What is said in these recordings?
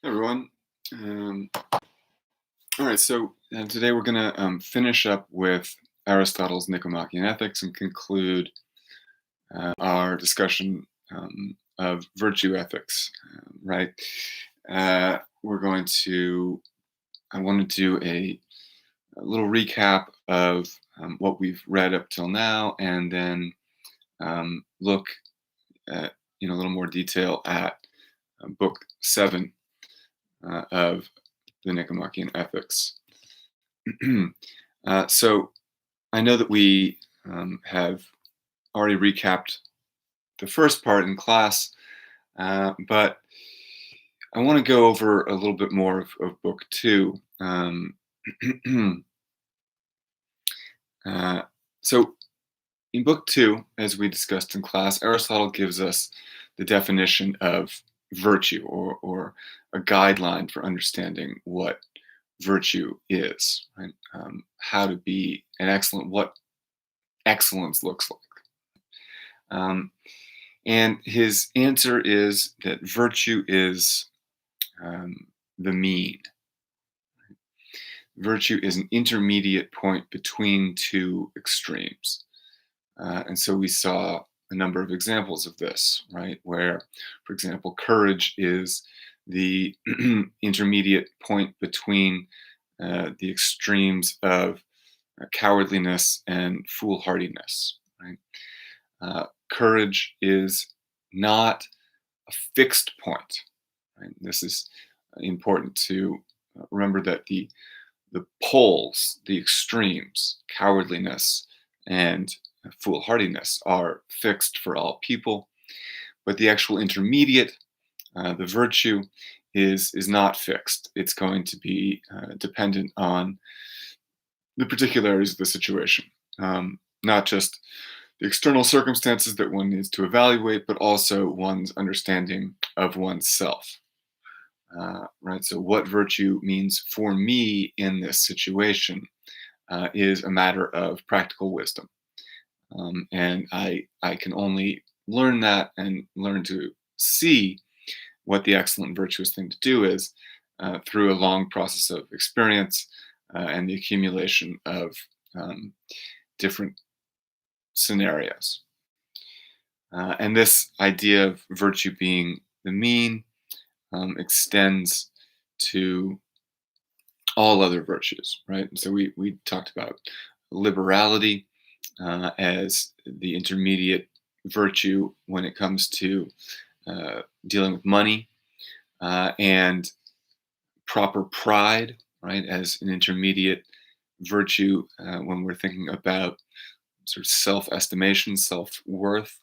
Everyone. All right, so today we're going to finish up with Aristotle's Nicomachean Ethics and conclude our discussion of virtue ethics, right? We're going to, I want to do a little recap of what we've read up till now, and then look at, a little more detail at book 7 of the Nicomachean Ethics. So I know that we have already recapped the first part in class, but I want to go over a little bit more of book 2. So in book 2, as we discussed in class, Aristotle gives us the definition of virtue, or a guideline for understanding what virtue is, right? How to be an excellent, what excellence looks like. And his answer is that virtue is the mean. Virtue is an intermediate point between two extremes. And so we saw a number of examples of this, right? Where, for example, courage is the intermediate point between the extremes of cowardliness and foolhardiness, right? Courage is not a fixed point, right? This is important to remember, that the poles, the extremes, cowardliness and foolhardiness, are fixed for all people, but the actual intermediate, the virtue, is not fixed. It's going to be dependent on the particularities of the situation, not just the external circumstances that one needs to evaluate, but also one's understanding of oneself. Right. So, what virtue means for me in this situation is a matter of practical wisdom. And I can only learn that and learn to see what the excellent virtuous thing to do is through a long process of experience and the accumulation of different scenarios. And this idea of virtue being the mean extends to all other virtues, right? So we talked about liberality as the intermediate virtue when it comes to dealing with money, and proper pride, right, as an intermediate virtue when we're thinking about sort of self-estimation, self-worth.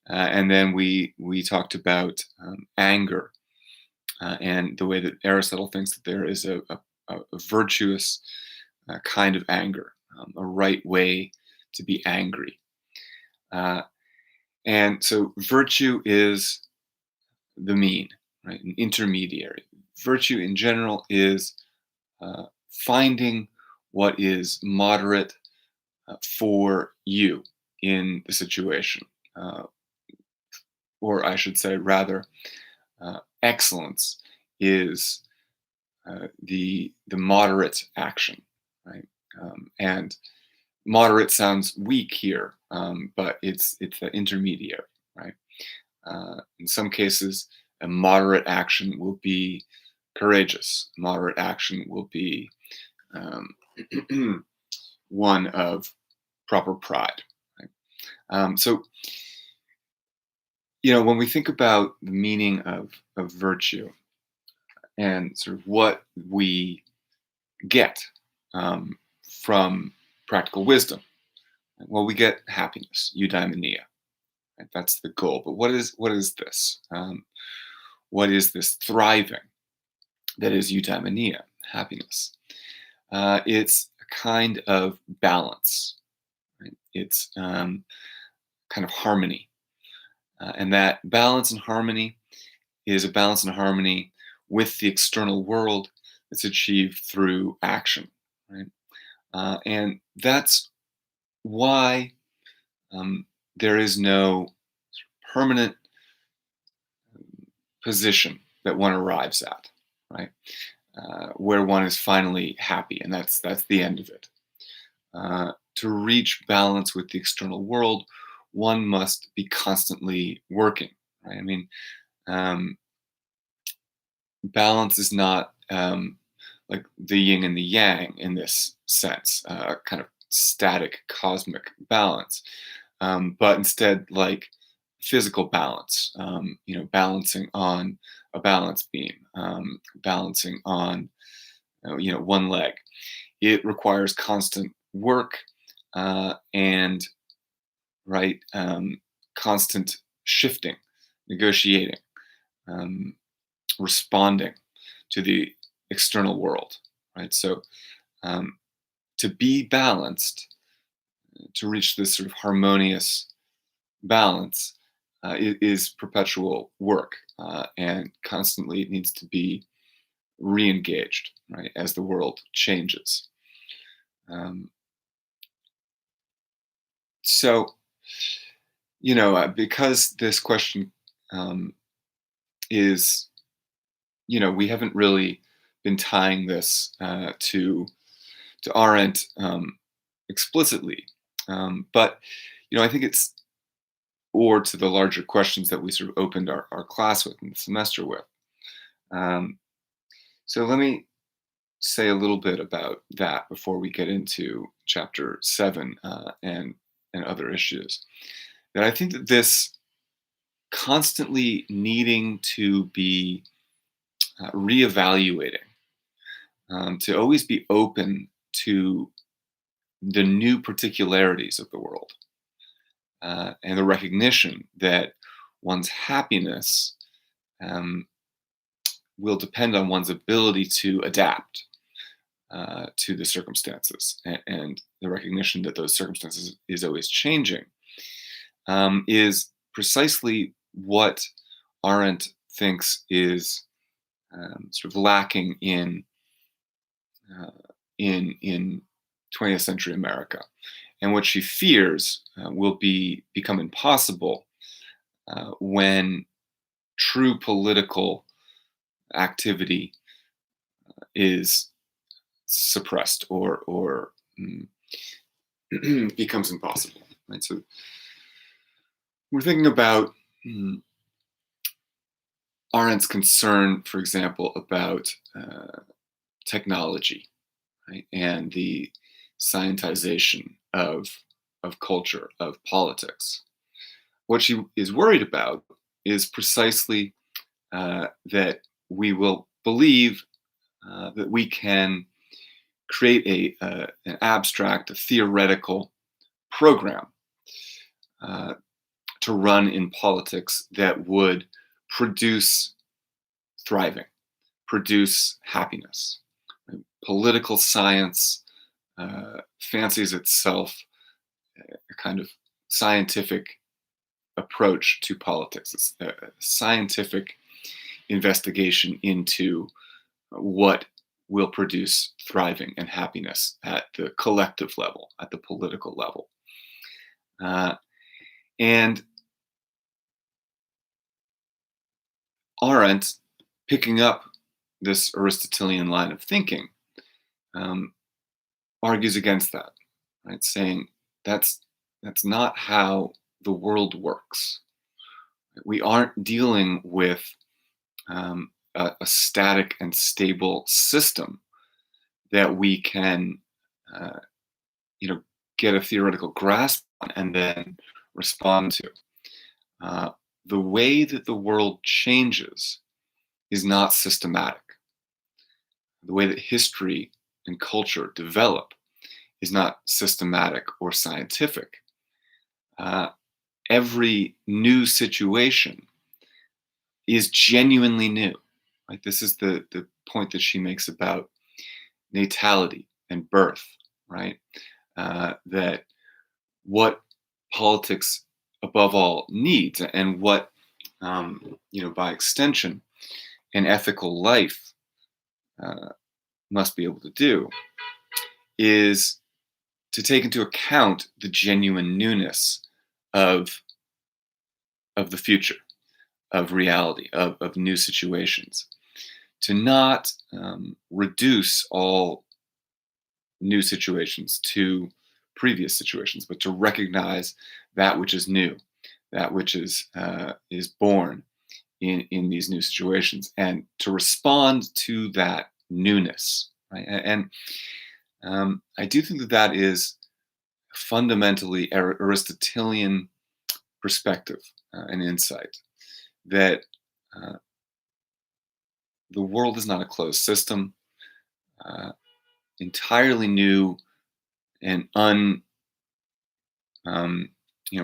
And then we talked about anger, and the way that Aristotle thinks that there is a virtuous kind of anger, a right way to be angry. And so virtue is the mean, right? An intermediary. Virtue in general is finding what is moderate for you in the situation. Or I should say, rather, excellence is the moderate action, right? And moderate sounds weak here, but it's the intermediary, right? In some cases, a moderate action will be courageous. Moderate action will be one of proper pride. Right? So, when we think about the meaning of virtue and sort of what we get from practical wisdom, well, we get happiness, eudaimonia. Right? That's the goal. But what is this? What is this thriving that is eudaimonia, happiness? It's a kind of balance. Right? It's kind of harmony. And that balance and harmony is a balance and harmony with the external world that's achieved through action. Right? And that's why there is no permanent position that one arrives at. right? Where one is finally happy, and that's the end of it. To reach balance with the external world, one must be constantly working, right? I mean, um, balance is not like the yin and the yang in this sense, kind of static cosmic balance, but instead like physical balance, balancing on a balance beam, balancing on, one leg. It requires constant work and right, constant shifting, negotiating, um, responding to the external world, right? So um, to be balanced, to reach this sort of harmonious balance, is perpetual work, and constantly it needs to be re-engaged, right, as the world changes. Um, so, because this question um, is, we haven't really been tying this to Arendt explicitly, but I think it's or to the larger questions that we sort of opened our class with in the semester with. Um, so let me say a little bit about that before we get into chapter 7 and other issues. That I think that this constantly needing to be reevaluating, to always be open to the new particularities of the world, and the recognition that one's happiness um, will depend on one's ability to adapt to the circumstances, and the recognition that those circumstances is always changing, is precisely what Arendt thinks is sort of lacking uh, in 20th century America, and what she fears will become impossible when true political activity is suppressed or becomes impossible. Right. So we're thinking about Arendt's concern, for example, about technology, right, and the scientization of culture, of politics. What she is worried about is precisely that we will believe that we can create an abstract, a theoretical program uh, to run in politics that would produce thriving, produce happiness. Right? Political science fancies itself a kind of scientific approach to politics. It's a scientific investigation into what will produce thriving and happiness at the collective level, at the political level. And Arendt, picking up this Aristotelian line of thinking, um, argues against that, right? Saying that's not how the world works. We aren't dealing with a static and stable system that we can, uh, you know, get a theoretical grasp on and then respond to. Uh, the way that the world changes is not systematic. The way that history and culture develop is not systematic or scientific. Uh, every new situation is genuinely new. Right? This is the point that she makes about natality and birth, right? That what politics above all needs, and what by extension an ethical life uh, must be able to do, is to take into account the genuine newness of the future, of reality, of new situations, to not reduce all new situations to previous situations, but to recognize that which is new, that which is born in these new situations, and to respond to that newness. Right? And I do think that that is fundamentally Aristotelian perspective and insight, that uh, the world is not a closed system, uh, entirely new and um,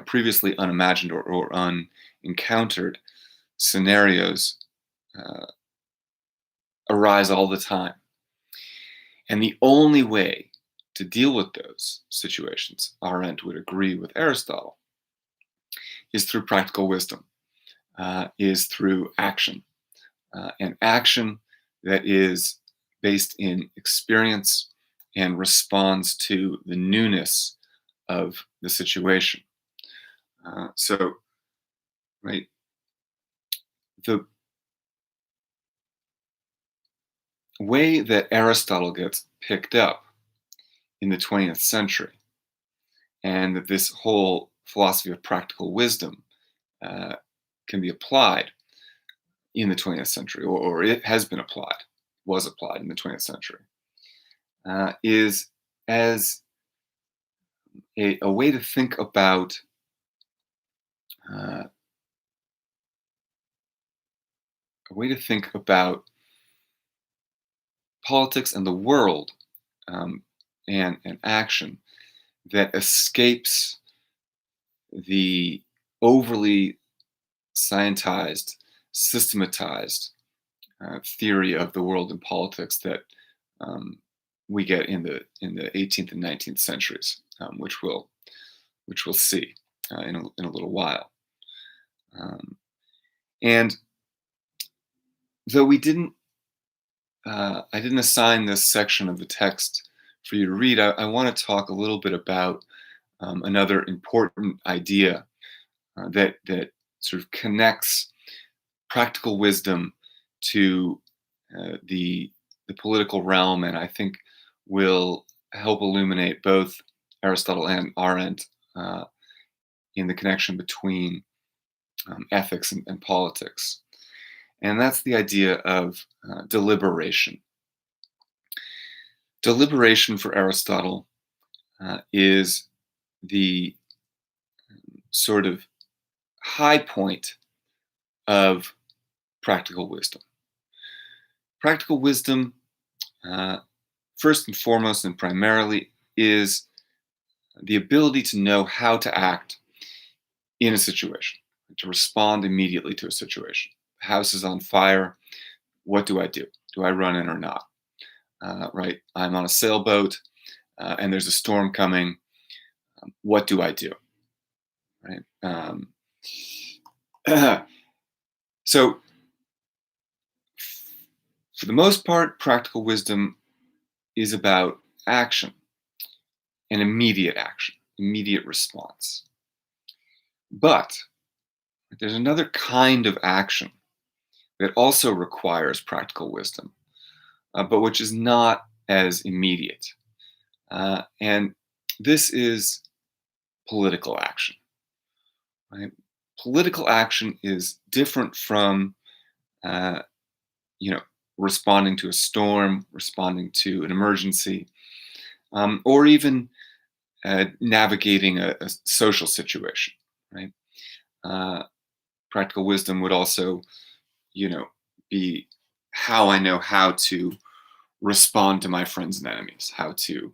previously unimagined or unencountered scenarios uh, arise all the time. And the only way to deal with those situations, Arendt would agree with Aristotle, is through practical wisdom, is through action, and action that is based in experience and responds to the newness of the situation. So, right, the way that Aristotle gets picked up in the 20th century, and that this whole philosophy of practical wisdom uh, can be applied in the 20th century, or it has been applied, was applied in the 20th century, is as a way to think about uh, a way to think about politics and the world, um, and action that escapes the overly scientized, systematized theory of the world and politics that we get in the 18th and 19th centuries, which we'll see in a little while. And though I didn't assign this section of the text for you to read, I want to talk a little bit about another important idea that sort of connects practical wisdom to the political realm, and I think will help illuminate both Aristotle and Arendt in the connection between ethics and politics. And that's the idea of deliberation. Deliberation for Aristotle is the sort of high point of practical wisdom. Practical wisdom, first and foremost and primarily, is the ability to know how to act in a situation, to respond immediately to a situation. The house is on fire. What do I do? Do I run in or not? Right? I'm on a sailboat and there's a storm coming. What do I do? Right? So, for the most part, practical wisdom is about action and immediate action, immediate response. But there's another kind of action that also requires practical wisdom, but which is not as immediate. And this is political action. Right? Political action is different from, uh, responding to a storm, responding to an emergency, or even navigating a social situation. Right? Practical wisdom would also, be how I know how to respond to my friends and enemies, how to,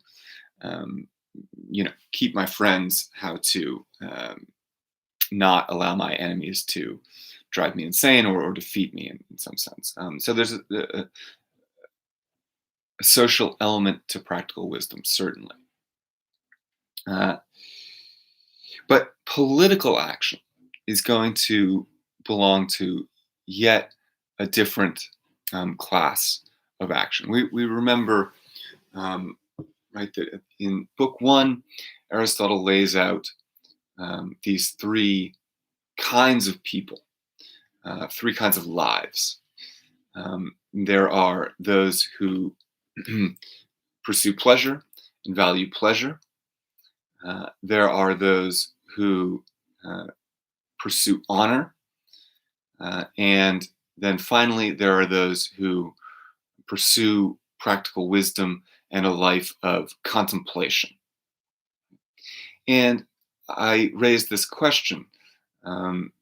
um, keep my friends, how to not allow my enemies to drive me insane or defeat me in some sense. So there's a social element to practical wisdom, certainly. Uh, but political action is going to belong to yet a different class of action. We remember, right, that in book one, Aristotle lays out these three kinds of people, three kinds of lives. there are those who pursue pleasure and value pleasure. There are those who uh, pursue honor. And then finally, there are those who pursue practical wisdom and a life of contemplation. And I raised this question um,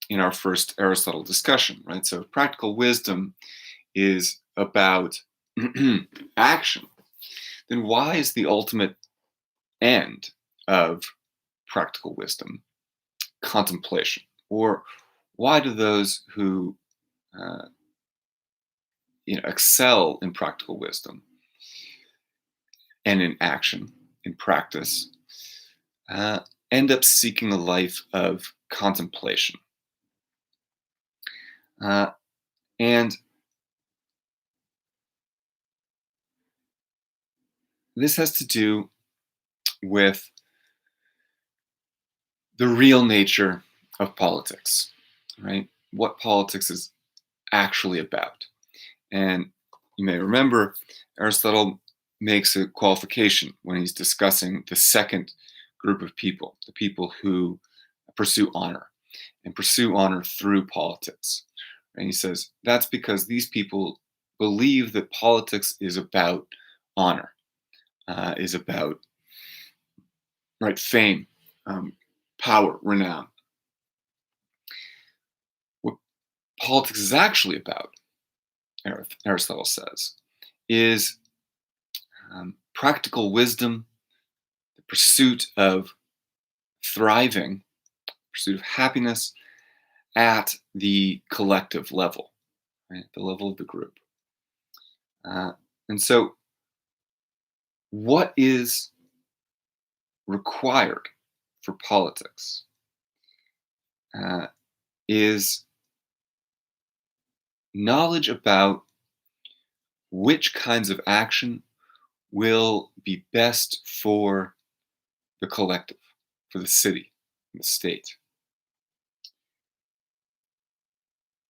in our first Aristotle discussion, right? So, if practical wisdom is about action, then why is the ultimate end of practical wisdom contemplation? Or why do those who uh, excel in practical wisdom and in action, in practice, uh, end up seeking a life of contemplation? Uh, and this has to do with the real nature of politics, right? What politics is actually about. And you may remember Aristotle makes a qualification when he's discussing the second group of people, the people who pursue honor and pursue honor through politics. And he says that's because these people believe that politics is about honor, is about fame, um, power, renown. What politics is actually about, Aristotle says, is practical wisdom, the pursuit of thriving, pursuit of happiness at the collective level, right? The level of the group. Uh, and so, what is required for politics uh, is knowledge about which kinds of action will be best for the collective, for the city, the state.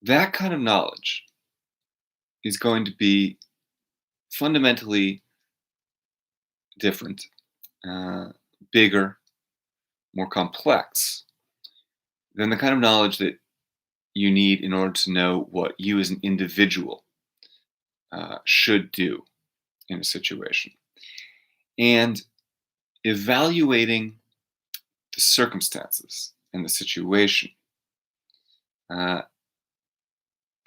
That kind of knowledge is going to be fundamentally different, uh, bigger, more complex than the kind of knowledge that you need in order to know what you as an individual should do in a situation. And evaluating the circumstances and the situation uh,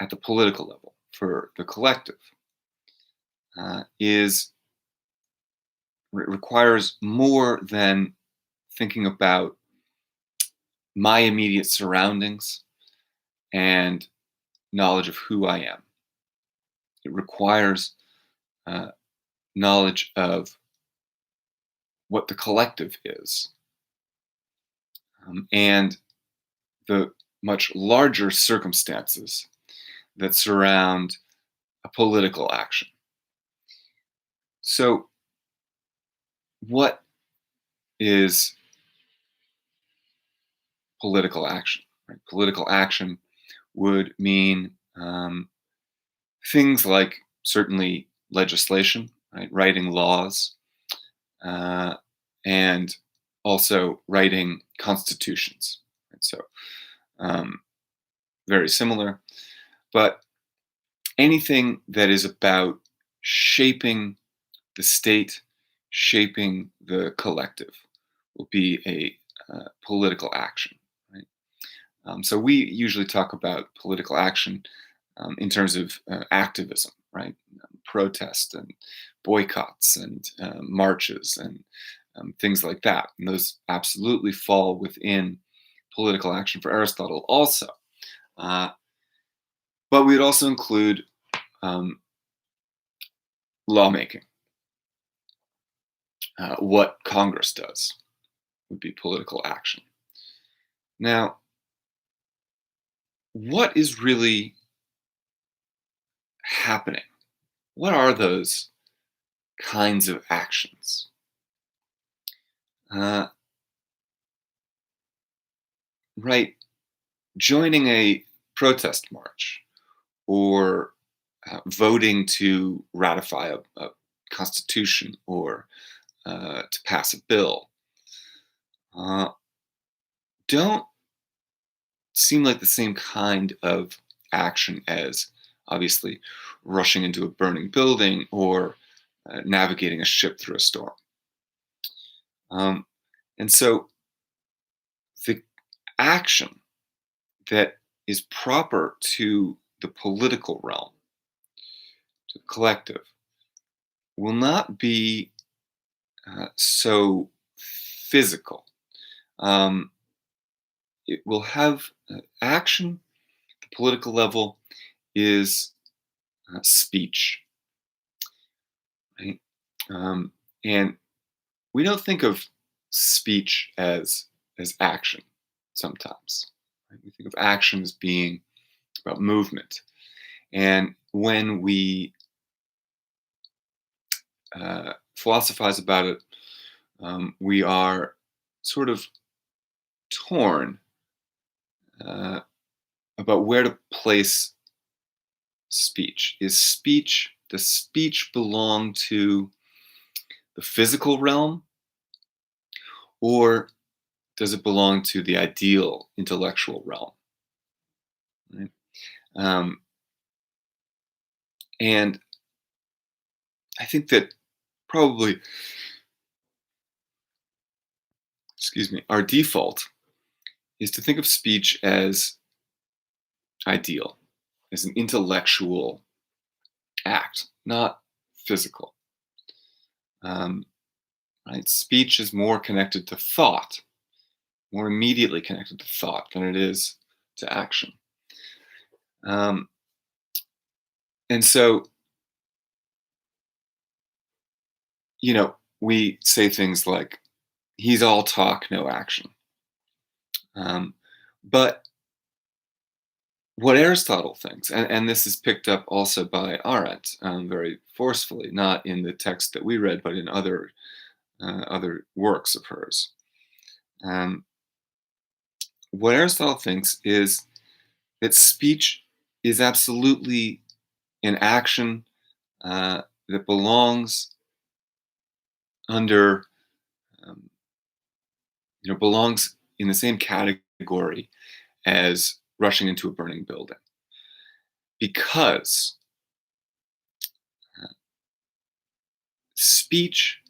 at the political level for the collective is requires more than thinking about my immediate surroundings and knowledge of who I am. It requires uh, knowledge of what the collective is and the much larger circumstances that surround a political action. So, what is political action? Right? Political action would mean things like certainly legislation, right? Writing laws, uh, and also writing constitutions. Right? So, um, very similar, but anything that is about shaping the state, shaping the collective will be a political action. Right? So we usually talk about political action in terms of activism, right? Protest and boycotts and marches and things like that. And those absolutely fall within political action for Aristotle also. Uh, but we'd also include um, lawmaking. What Congress does would be political action. Now, what is really happening? What are those kinds of actions? Uh, right, joining a protest march or voting to ratify a constitution or to pass a bill uh, don't seem like the same kind of action as obviously rushing into a burning building or navigating a ship through a storm. Um, and so the action that is proper to the political realm, to the collective, will not be so physical. Um, it will have action. The political level is speech, right? Um, and we don't think of speech as action sometimes. Right? We think of action as being about movement. And when we philosophize about it, we are sort of torn uh, about where to place speech. Does speech belong to the physical realm, or does it belong to the ideal intellectual realm? Right? Um, and I think that probably, excuse me, our default is to think of speech as ideal, as an intellectual act, not physical. Um, right? Speech is more connected to thought, more immediately connected to thought than it is to action. Um, and so, we say things like, he's all talk, no action. Um, but what Aristotle thinks, and this is picked up also by Arete very forcefully, not in the text that we read, but in other works of hers. Um, what Aristotle thinks is that speech is absolutely an action that belongs under, um, belongs in the same category as rushing into a burning building, because speech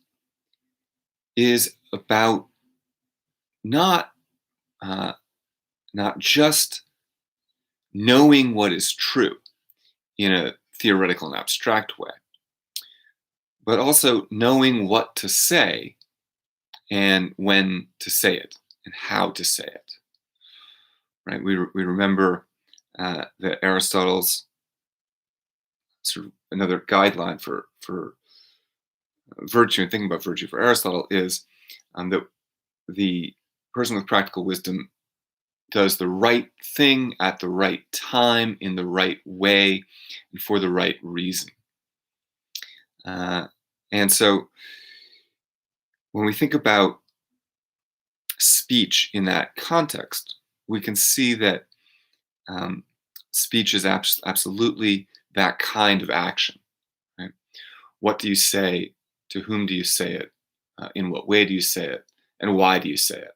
is about not uh, not just knowing what is true in a theoretical and abstract way, but also knowing what to say and when to say it and how to say it. Right? We remember that Aristotle's sort of another guideline for virtue and thinking about virtue for Aristotle is that the person with practical wisdom does the right thing at the right time in the right way and for the right reason. And so when we think about speech in that context, we can see that um, speech is absolutely that kind of action. Right? What do you say? To whom do you say it? In what way do you say it? And why do you say it?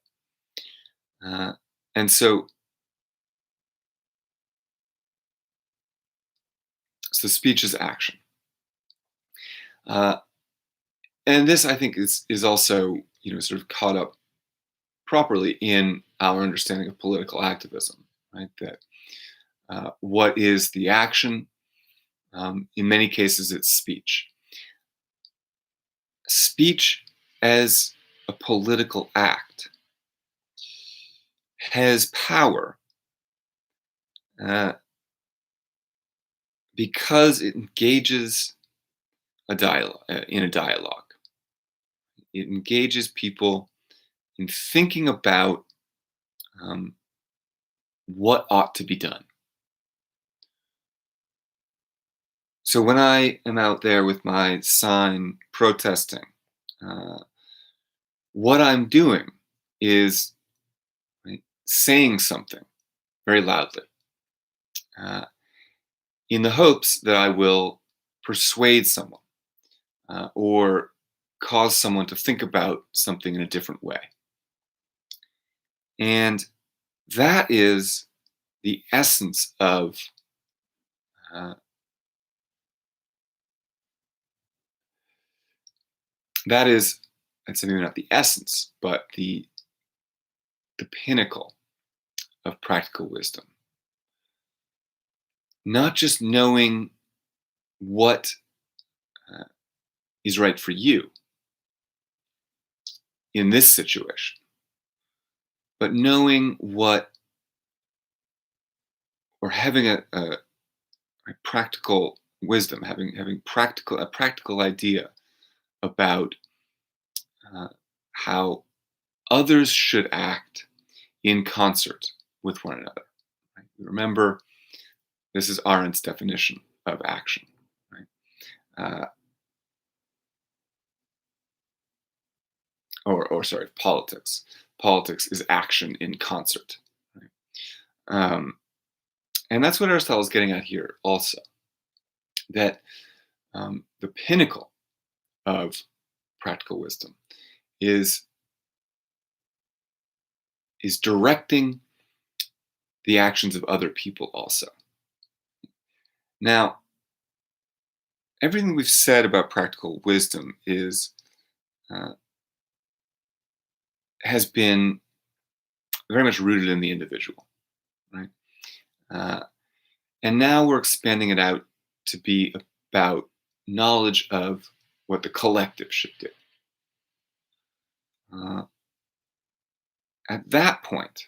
And so speech is action. And this, I think, is also sort of caught up properly in our understanding of political activism, right? That what is the action? In many cases, it's speech. Speech as a political act has power uh, because it engages in a dialogue. It engages people in thinking about um, what ought to be done. So when I am out there with my sign protesting, uh, what I'm doing is, right, saying something very loudly. Uh, in the hopes that I will persuade someone or cause someone to think about something in a different way. And that is the essence of uh, that is, I'd say maybe not the essence, but the pinnacle of practical wisdom. Not just knowing what uh, is right for you in this situation, but knowing what, or having a practical wisdom, having a practical idea about uh, how others should act in concert with one another. Right? Remember, this is Arendt's definition of action. Right? Uh, or sorry, politics. Politics is action in concert. Right? And that's what Aristotle is getting at here also, that the pinnacle of practical wisdom is directing the actions of other people also. Now, everything we've said about practical wisdom uh, has been very much rooted in the individual, right? Uh, and now we're expanding it out to be about knowledge of what the collective should do. Uh, at that point,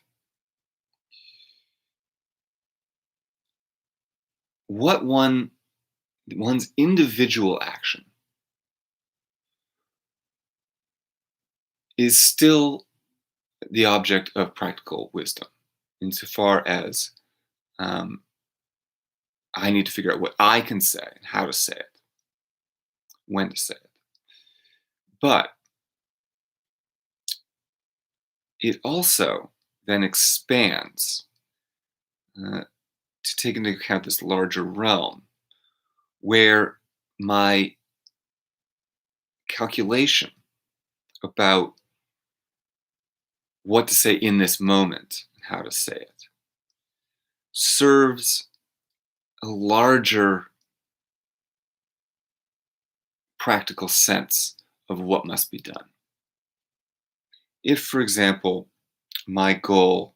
what one's individual action is still the object of practical wisdom, insofar as um, I need to figure out what I can say and how to say it, when to say it. But it also then expands to take into account this larger realm where my calculation about what to say in this moment and how to say it serves a larger practical sense of what must be done. If, for example, my goal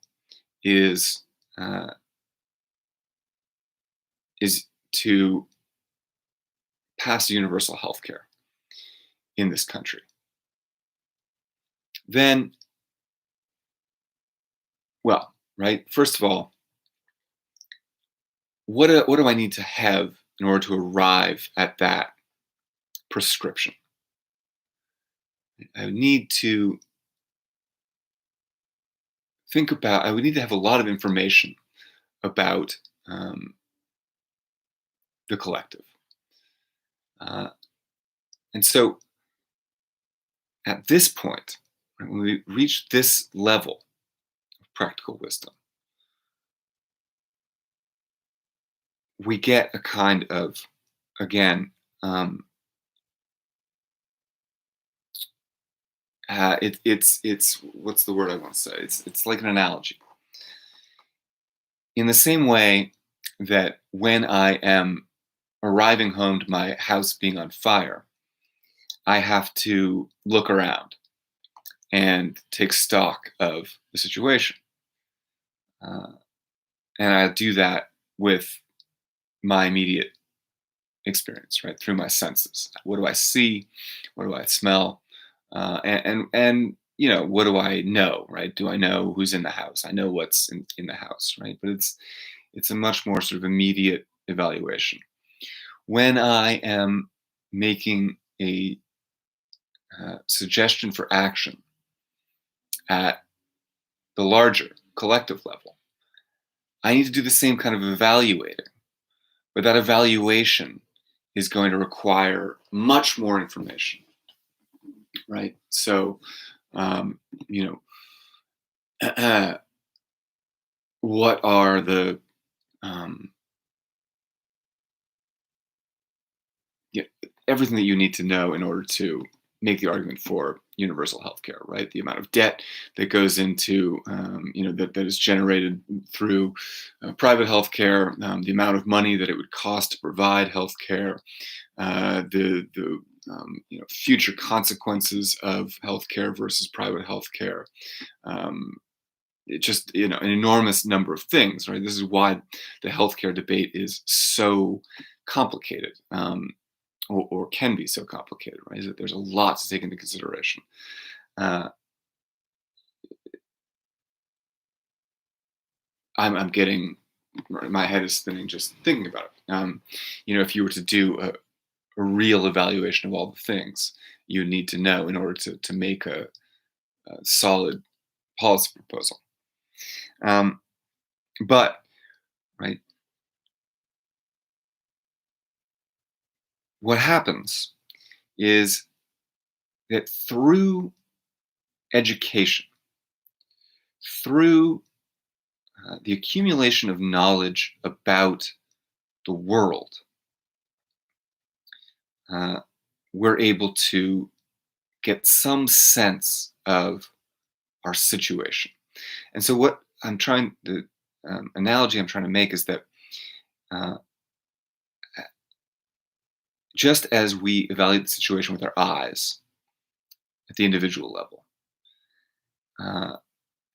is uh, to pass universal health care in this country, then, well, right, first of all, what do I need to have in order to arrive at that prescription? I need to I would need to have a lot of information about the collective. Uh, and so at this point, right, when we reach this level of practical wisdom, we get a kind of, again, it's what's the word I want to say? It's like an analogy. In the same way that when I am arriving home to my house being on fire, I have to look around and take stock of the situation. Uh, and I do that with my immediate experience, right, through my senses. What do I see? What do I smell? And what do I know, right? Do I know who's in the house? I know what's in the house, right? But it's a much more sort of immediate evaluation. When I am making a suggestion for action at the larger collective level, I need to do the same kind of evaluating, but that evaluation is going to require much more information, right? So, um, you know, what are the you know, everything that you need to know in order to make the argument for universal healthcare, right? The amount of debt that goes into, that is generated through private healthcare, the amount of money that it would cost to provide healthcare, the future consequences of healthcare versus private healthcare. It just, an enormous number of things, right? This is why the healthcare debate is so complicated. Or can be so complicated, right? Is that there's a lot to take into consideration. I'm getting, my head is spinning just thinking about it. If you were to do a real evaluation of all the things you need to know in order to make a solid policy proposal. But, right, what happens is that through education, through the accumulation of knowledge about the world, we're able to get some sense of our situation. And so what the analogy I'm trying to make is that just as we evaluate the situation with our eyes at the individual level,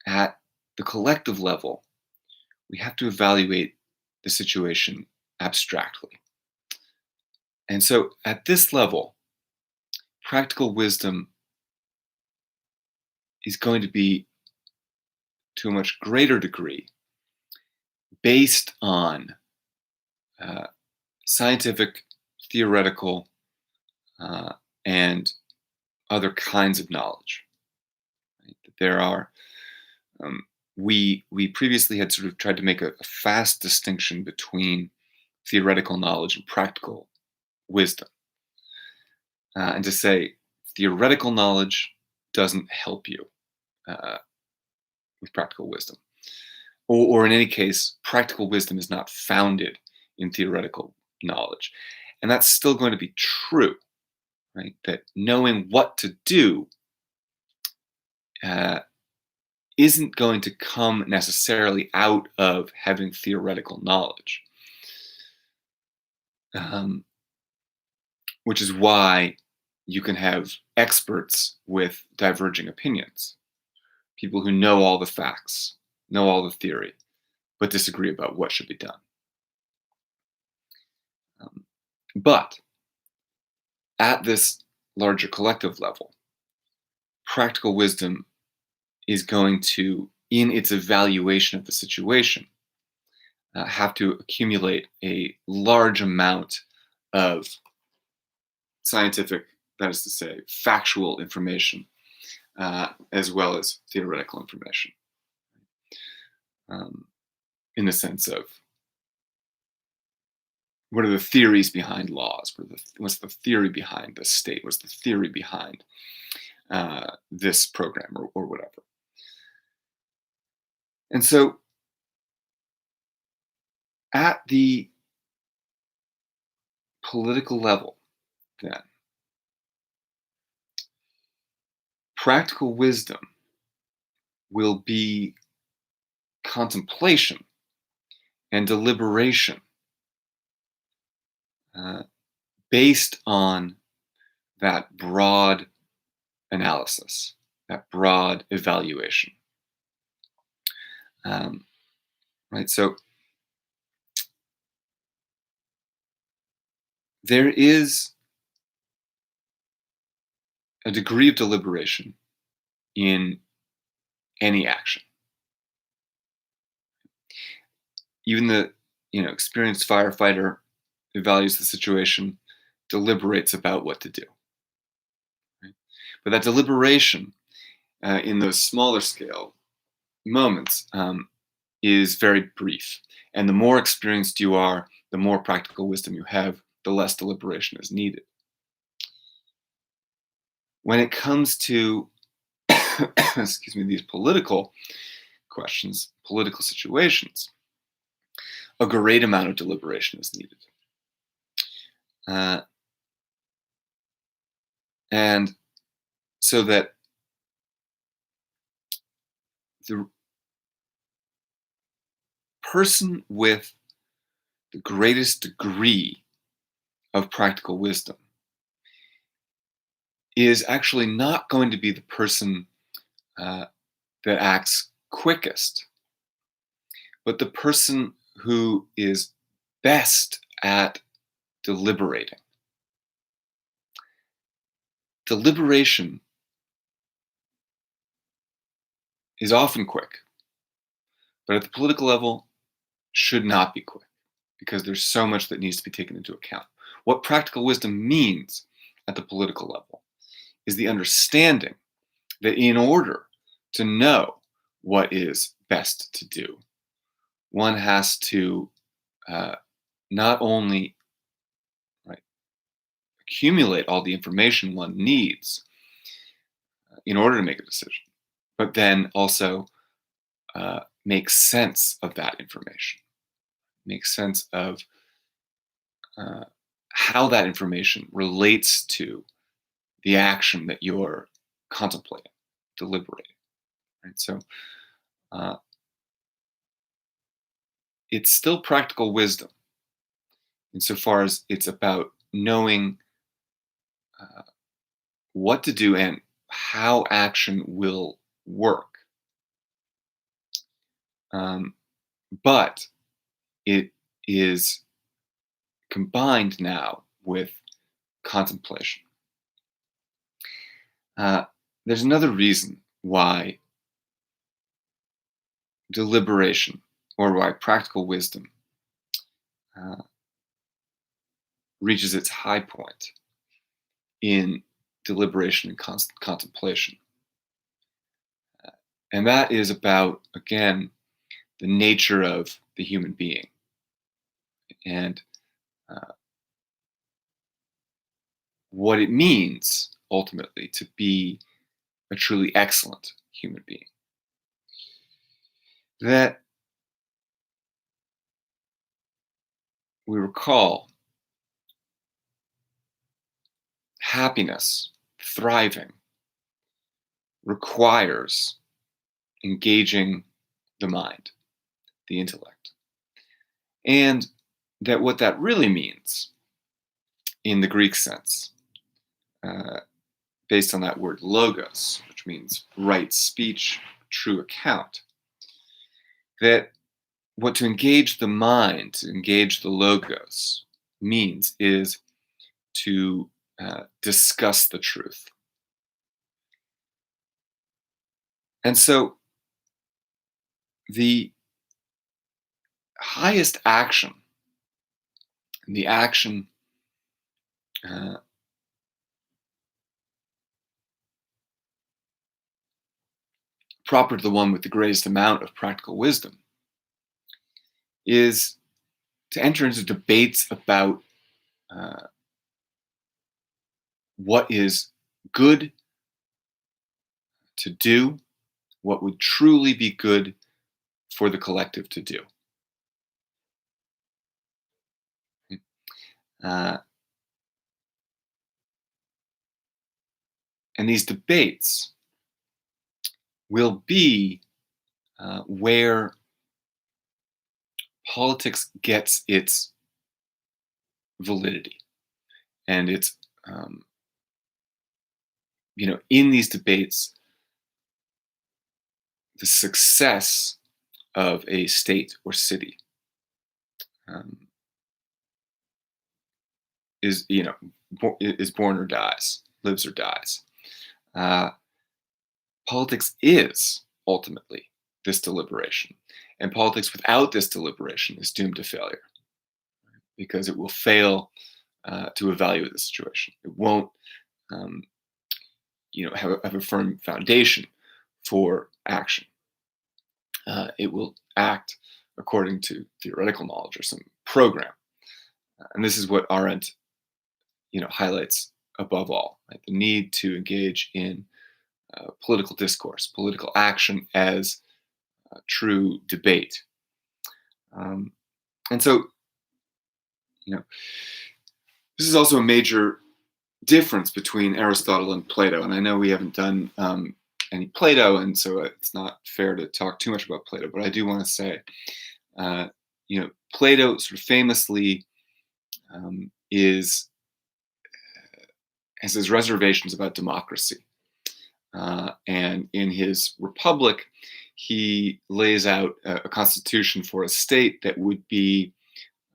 at the collective level, we have to evaluate the situation abstractly. And so at this level, practical wisdom is going to be, to a much greater degree, based on scientific, theoretical, and other kinds of knowledge. Right? There are, we previously had sort of tried to make a fast distinction between theoretical knowledge and practical wisdom, and to say theoretical knowledge doesn't help you with practical wisdom, or in any case, practical wisdom is not founded in theoretical knowledge, and that's still going to be true, right? That knowing what to do isn't going to come necessarily out of having theoretical knowledge, which is why you can have experts with diverging opinions, people who know all the facts, know all the theory, but disagree about what should be done. But at this larger collective level, practical wisdom is going to, in its evaluation of the situation, have to accumulate a large amount of scientific, that is to say, factual information, as well as theoretical information, in the sense of what are the theories behind laws? What's the theory behind the state? What's the theory behind this program or whatever? And so at the political level, then, practical wisdom will be contemplation and deliberation based on that broad analysis, that broad evaluation. Right, so there is a degree of deliberation in any action. Even the experienced firefighter evaluates the situation, deliberates about what to do. Right? But that deliberation in those smaller scale moments is very brief. And the more experienced you are, the more practical wisdom you have, the less deliberation is needed. When it comes to these political questions, political situations, a great amount of deliberation is needed. And so that the person with the greatest degree of practical wisdom is actually not going to be the person uh, that acts quickest, but the person who is best at deliberating. Deliberation is often quick, but at the political level, should not be quick because there's so much that needs to be taken into account. What practical wisdom means at the political level is the understanding that in order to know what is best to do, one has to uh, not only, right, accumulate all the information one needs in order to make a decision, but then also make sense of that information, make sense of uh, how that information relates to the action that you're contemplating, deliberating. Right? So uh, it's still practical wisdom insofar as it's about knowing uh, what to do and how action will work. Um, but it is combined now with contemplation. Uh, there's another reason why deliberation or why practical wisdom uh, reaches its high point in deliberation and contemplation. And that is about, again, the nature of the human being and uh, what it means ultimately to be a truly excellent human being. That we recall happiness, thriving, requires engaging the mind, the intellect. And that what that really means in the Greek sense, uh, based on that word logos, which means right speech, true account, that what to engage the mind, to engage the logos, means is to discuss the truth. And so the highest action, the action uh, proper to the one with the greatest amount of practical wisdom, is to enter into debates about uh, what is good to do, what would truly be good for the collective to do. Uh, and these debates will be where politics gets its validity and its, in these debates, the success of a state or city um, is, is born or dies, lives or dies. Uh, Politics is ultimately this deliberation. And politics without this deliberation is doomed to failure because it will fail to evaluate the situation. It won't, um, have a firm foundation for action. It will act according to theoretical knowledge or some program. And this is what Arendt, highlights above all, right? The need to engage in political discourse, political action as true debate. And so, this is also a major difference between Aristotle and Plato. And I know we haven't done any Plato, and so it's not fair to talk too much about Plato, but I do want to say, uh, Plato sort of famously is has his reservations about democracy. And in his Republic, he lays out a constitution for a state that would be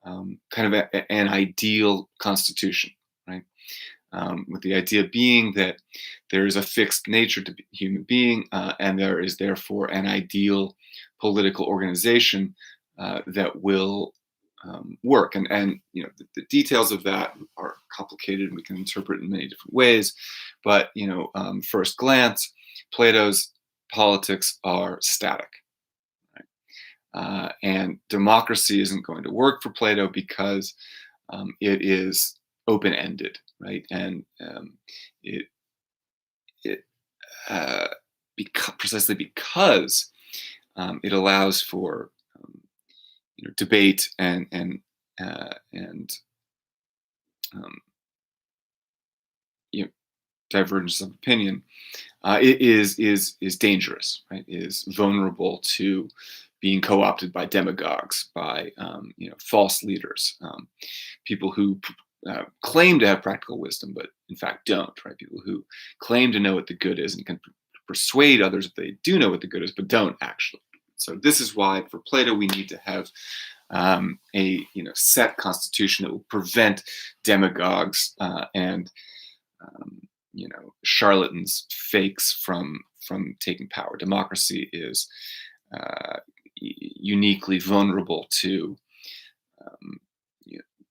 kind of an ideal constitution, right? With the idea being that there is a fixed nature to human being, and there is therefore an ideal political organization that will work. And the details of that are complicated and we can interpret in many different ways. But first glance, Plato's politics are static. And democracy isn't going to work for Plato because it is open-ended, right? And it precisely because it allows for debate and um, divergence of opinion, it is dangerous, right? Is vulnerable to being co-opted by demagogues, by false leaders, people who claim to have practical wisdom, but in fact don't, right? People who claim to know what the good is and can persuade others that they do know what the good is, but don't actually. So this is why, for Plato, we need to have a set constitution that will prevent demagogues and charlatans, fakes from taking power. Democracy is uniquely vulnerable to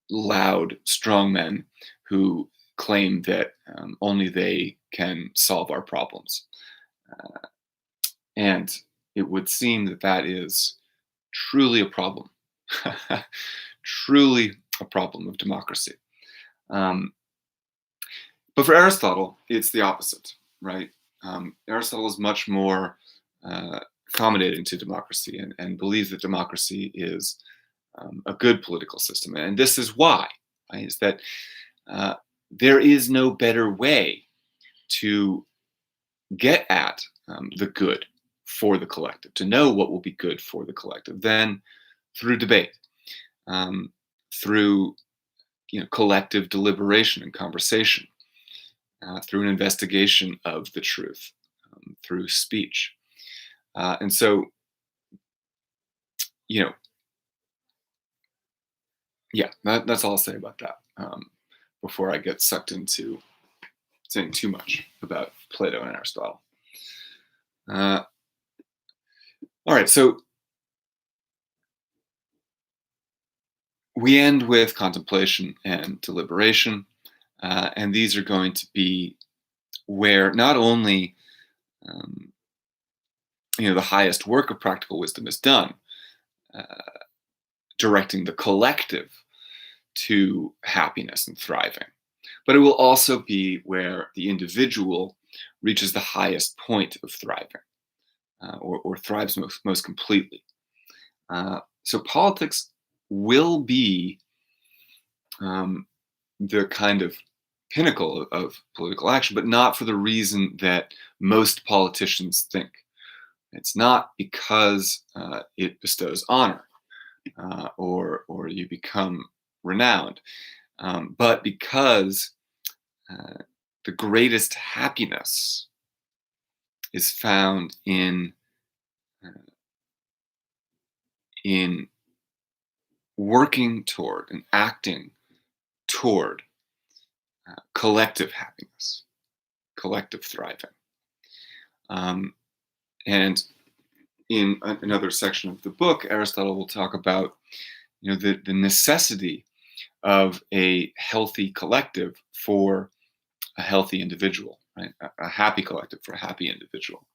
loud strongmen who claim that only they can solve our problems. And it would seem that that is truly a problem, truly a problem of democracy. But for Aristotle, it's the opposite, right? Aristotle is much more accommodating to democracy and believes that democracy is a good political system. And this is why, right, is that there is no better way to get at the good for the collective, to know what will be good for the collective, than through debate, through collective deliberation and conversation, through an investigation of the truth, through speech. And so, that's all I'll say about that before I get sucked into saying too much about Plato and Aristotle. All right, so we end with contemplation and deliberation, and these are going to be where not only the highest work of practical wisdom is done, directing the collective to happiness and thriving, but it will also be where the individual reaches the highest point of thriving, or thrives most completely. So politics will be the kind of pinnacle of political action, but not for the reason that most politicians think. It's not because it bestows honor or you become renowned, but because the greatest happiness is found in working toward and acting toward collective happiness, collective thriving. And in another section of the book, Aristotle will talk about the necessity of a healthy collective for a healthy individual, right? A happy collective for a happy individual.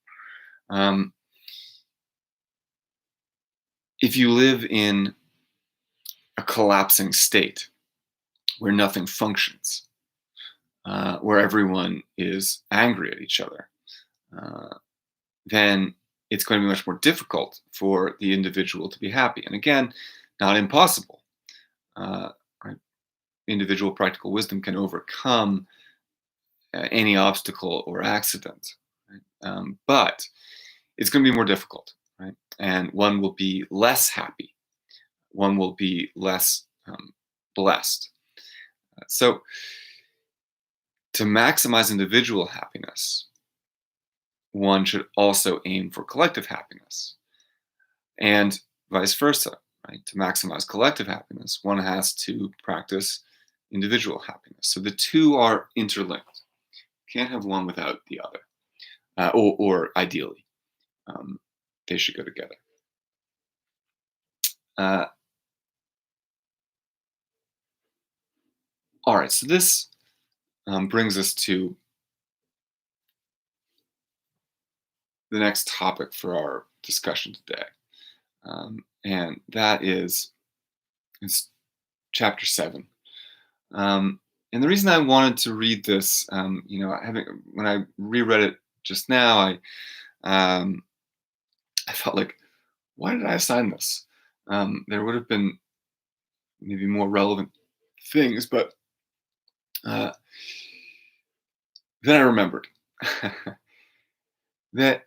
If you live in a collapsing state where nothing functions, where everyone is angry at each other, then it's going to be much more difficult for the individual to be happy. And again, not impossible. Right? Individual practical wisdom can overcome any obstacle or accident. Right? But it's going to be more difficult, right? And one will be less happy. One will be less blessed. So, to maximize individual happiness, one should also aim for collective happiness, and vice versa. Right? To maximize collective happiness, one has to practice individual happiness. So the two are interlinked. Can't have one without the other, or ideally, um, they should go together. Uh, all right, so this brings us to the next topic for our discussion today, and that is chapter 7. And the reason I wanted to read this, when I reread it just now, I felt like, why did I assign this? There would have been maybe more relevant things, but uh, then I remembered that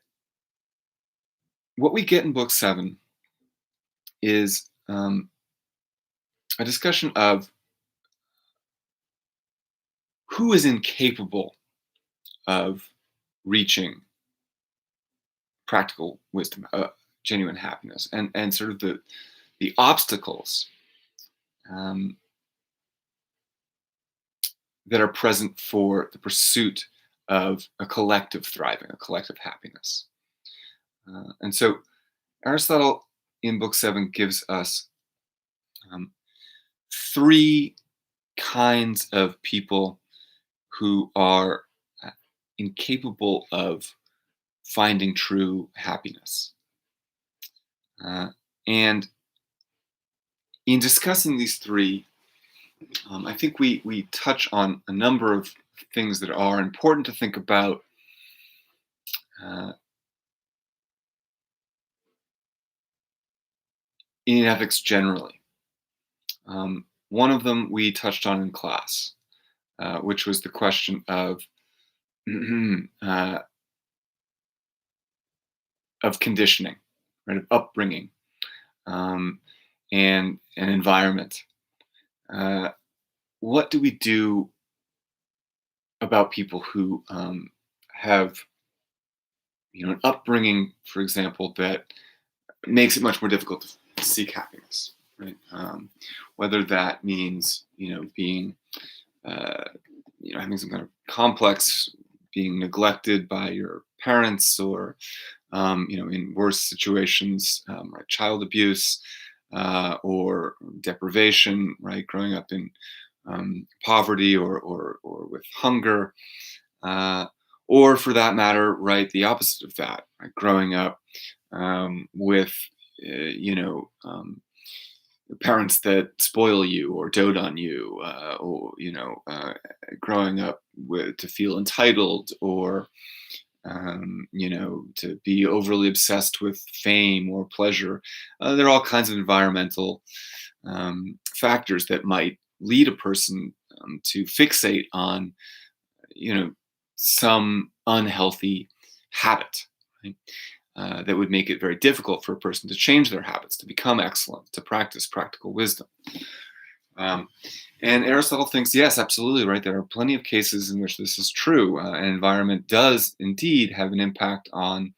what we get in book 7 is a discussion of who is incapable of reaching practical wisdom, genuine happiness, and sort of the obstacles that are present for the pursuit of a collective thriving, a collective happiness. And so Aristotle in book 7 gives us 3 kinds of people who are incapable of finding true happiness. And in discussing these 3, I think we touch on a number of things that are important to think about in ethics generally. One of them we touched on in class, which was the question of of conditioning, right, of upbringing, and an environment. What do we do about people who have, an upbringing, for example, that makes it much more difficult to seek happiness, right? Whether that means, being, having some kind of complex, being neglected by your parents, or, in worse situations, like child abuse, or deprivation, right? Growing up in poverty, or with hunger, or for that matter, right, the opposite of that, right? Growing up with, parents that spoil you or dote on you, or growing up to feel entitled, or to be overly obsessed with fame or pleasure. There are all kinds of environmental factors that might lead a person to fixate on, some unhealthy habit, right? That would make it very difficult for a person to change their habits, to become excellent, to practice practical wisdom. And Aristotle thinks, yes, absolutely, right. There are plenty of cases in which this is true. An environment does indeed have an impact on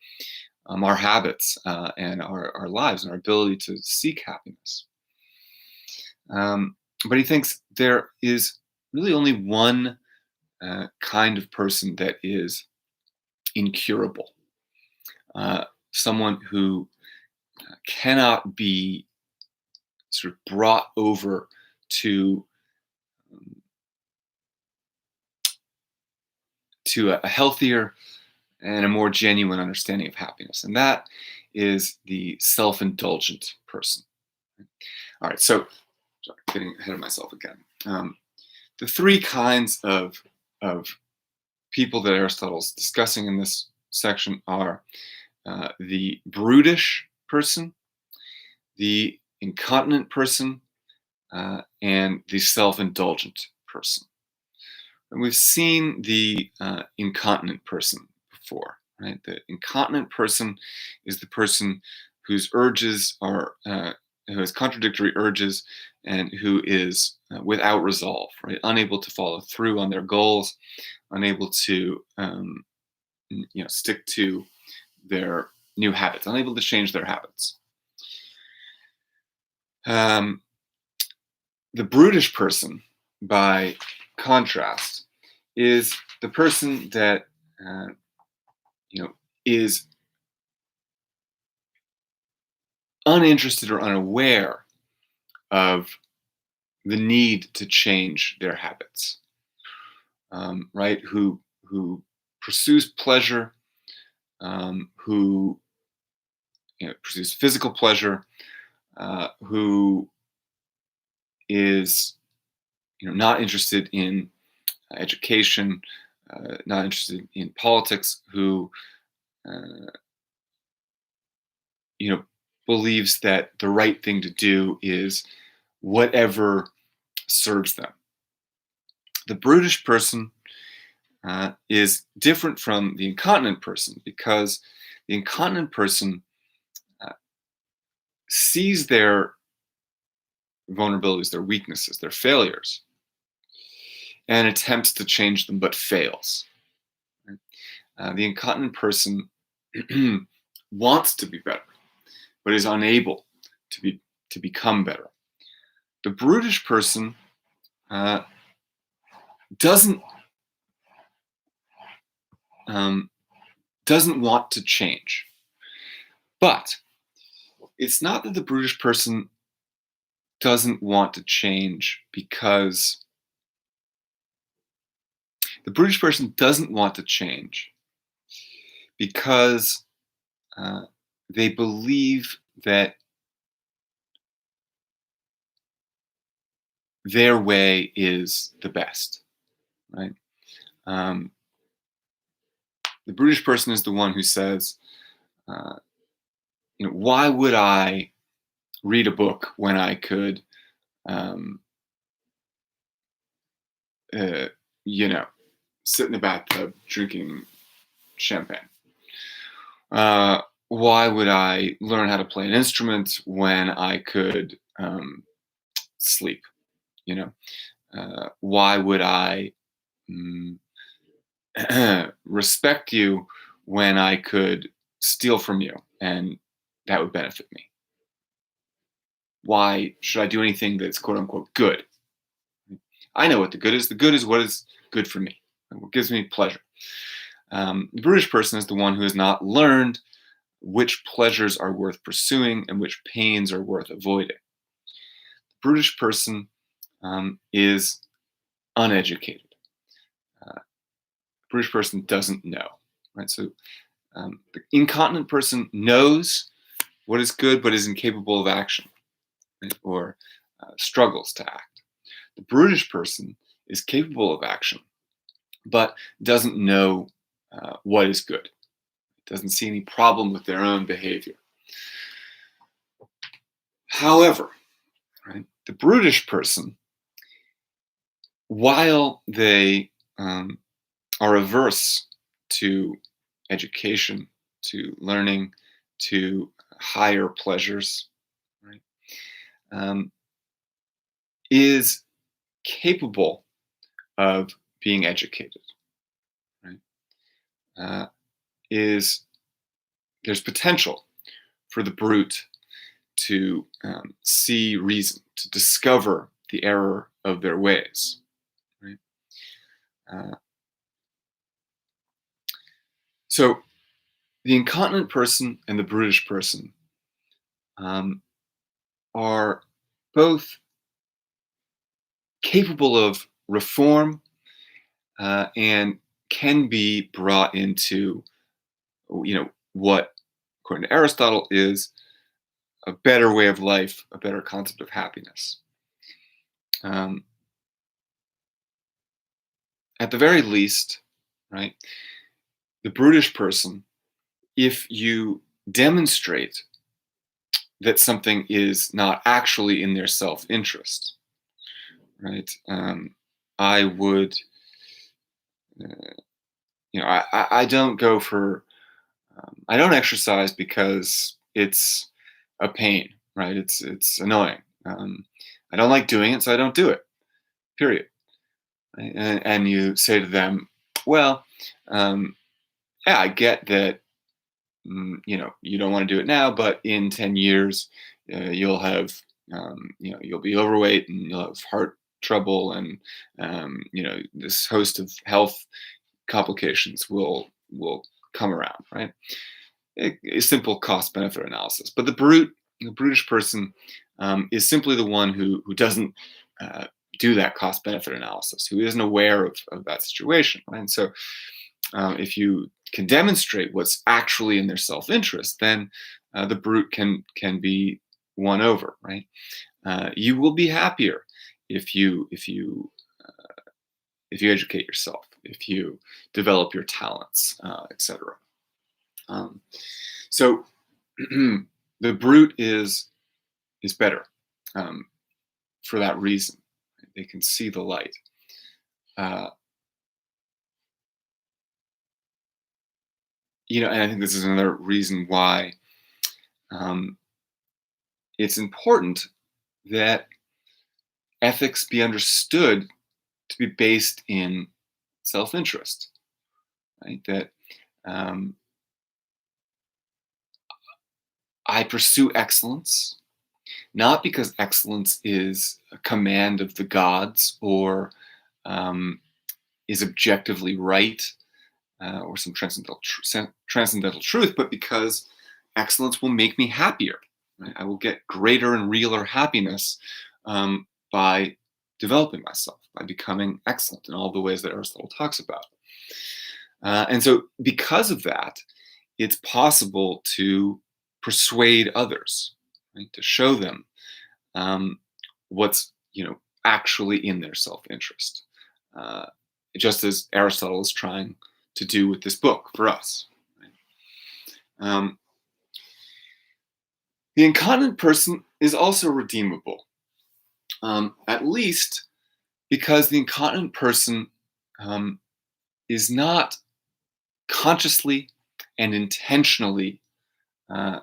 our habits, and our lives, and our ability to seek happiness. But he thinks there is really only one kind of person that is incurable. Someone who cannot be sort of brought over to a healthier and a more genuine understanding of happiness, and that is the self-indulgent person. All right, so sorry, getting ahead of myself again. The 3 kinds of people that Aristotle's discussing in this section are the brutish person, the incontinent person, and the self-indulgent person. And we've seen the incontinent person before, right? The incontinent person is the person whose urges are, who has contradictory urges and who is without resolve, right? Unable to follow through on their goals, unable to, stick to their new habits, unable to change their habits. The brutish person, by contrast, is the person that uh, is uninterested or unaware of the need to change their habits, right? Who pursues pleasure, who pursues physical pleasure, who is not interested in education, not interested in politics, who uh, believes that the right thing to do is whatever serves them. The brutish person is different from the incontinent person because the incontinent person uh, sees their vulnerabilities, their weaknesses, their failures, and attempts to change them but fails. Right? The incontinent person wants to be better but is unable to become better. The brutish person uh, doesn't doesn't want to change, but it's not that the brutish person doesn't want to change because the brutish person doesn't want to change because uh, they believe that their way is the best, right? Um, the brutish person is the one who says, uh, why would I read a book when I could, um, uh, you know, sit in the bathtub drinking champagne? Why would I learn how to play an instrument when I could sleep? Why would I mm, respect you when I could steal from you and that would benefit me? Why should I do anything that's quote unquote good? I know what the good is. The good is what is good for me, and what gives me pleasure. The brutish person is the one who has not learned which pleasures are worth pursuing and which pains are worth avoiding. The brutish person is uneducated. The brutish person doesn't know, right? So the incontinent person knows what is good but is incapable of action, right? Or struggles to act. The brutish person is capable of action but doesn't know what is good, doesn't see any problem with their own behavior. However, right, the brutish person, while they are averse to education, to learning, to higher pleasures, right, is capable of being educated. Right, is there's potential for the brute to see reason, to discover the error of their ways. Right? Uh, so the incontinent person and the brutish person are both capable of reform and can be brought into, what, according to Aristotle, is a better way of life, a better concept of happiness. Um, at the very least, right, the brutish person, if you demonstrate that something is not actually in their self-interest, right? I would I don't go for I don't exercise because it's a pain, right? It's annoying. I don't like doing it, so I don't do it. Period. Right? And you say to them, well, um, yeah, I get that. You don't want to do it now, but in 10 years, you'll have, you'll be overweight and you'll have heart trouble, and this host of health complications will come around, right? A simple cost benefit analysis. But the brutish person, is simply the one who doesn't uh, do that cost benefit analysis, who isn't aware of that situation, right? And so, if you can demonstrate what's actually in their self-interest, then the brute can be won over, right? You will be happier if you educate yourself, if you develop your talents, etc. Um, so the brute is better, um, for that reason. They can see the light. Uh, and I think this is another reason why, um, it's important that ethics be understood to be based in self-interest, right? That, um, I pursue excellence not because excellence is a command of the gods, or um, is objectively right, or some transcendental truth, but because excellence will make me happier. Right? I will get greater and realer happiness, by developing myself, by becoming excellent in all the ways that Aristotle talks about. And so, because of that, it's possible to persuade others, right? To show them, um, what's actually in their self-interest, uh, just as Aristotle is trying to do with this book for us. Right? Um, the incontinent person is also redeemable, at least because the incontinent person, um, is not consciously and intentionally uh,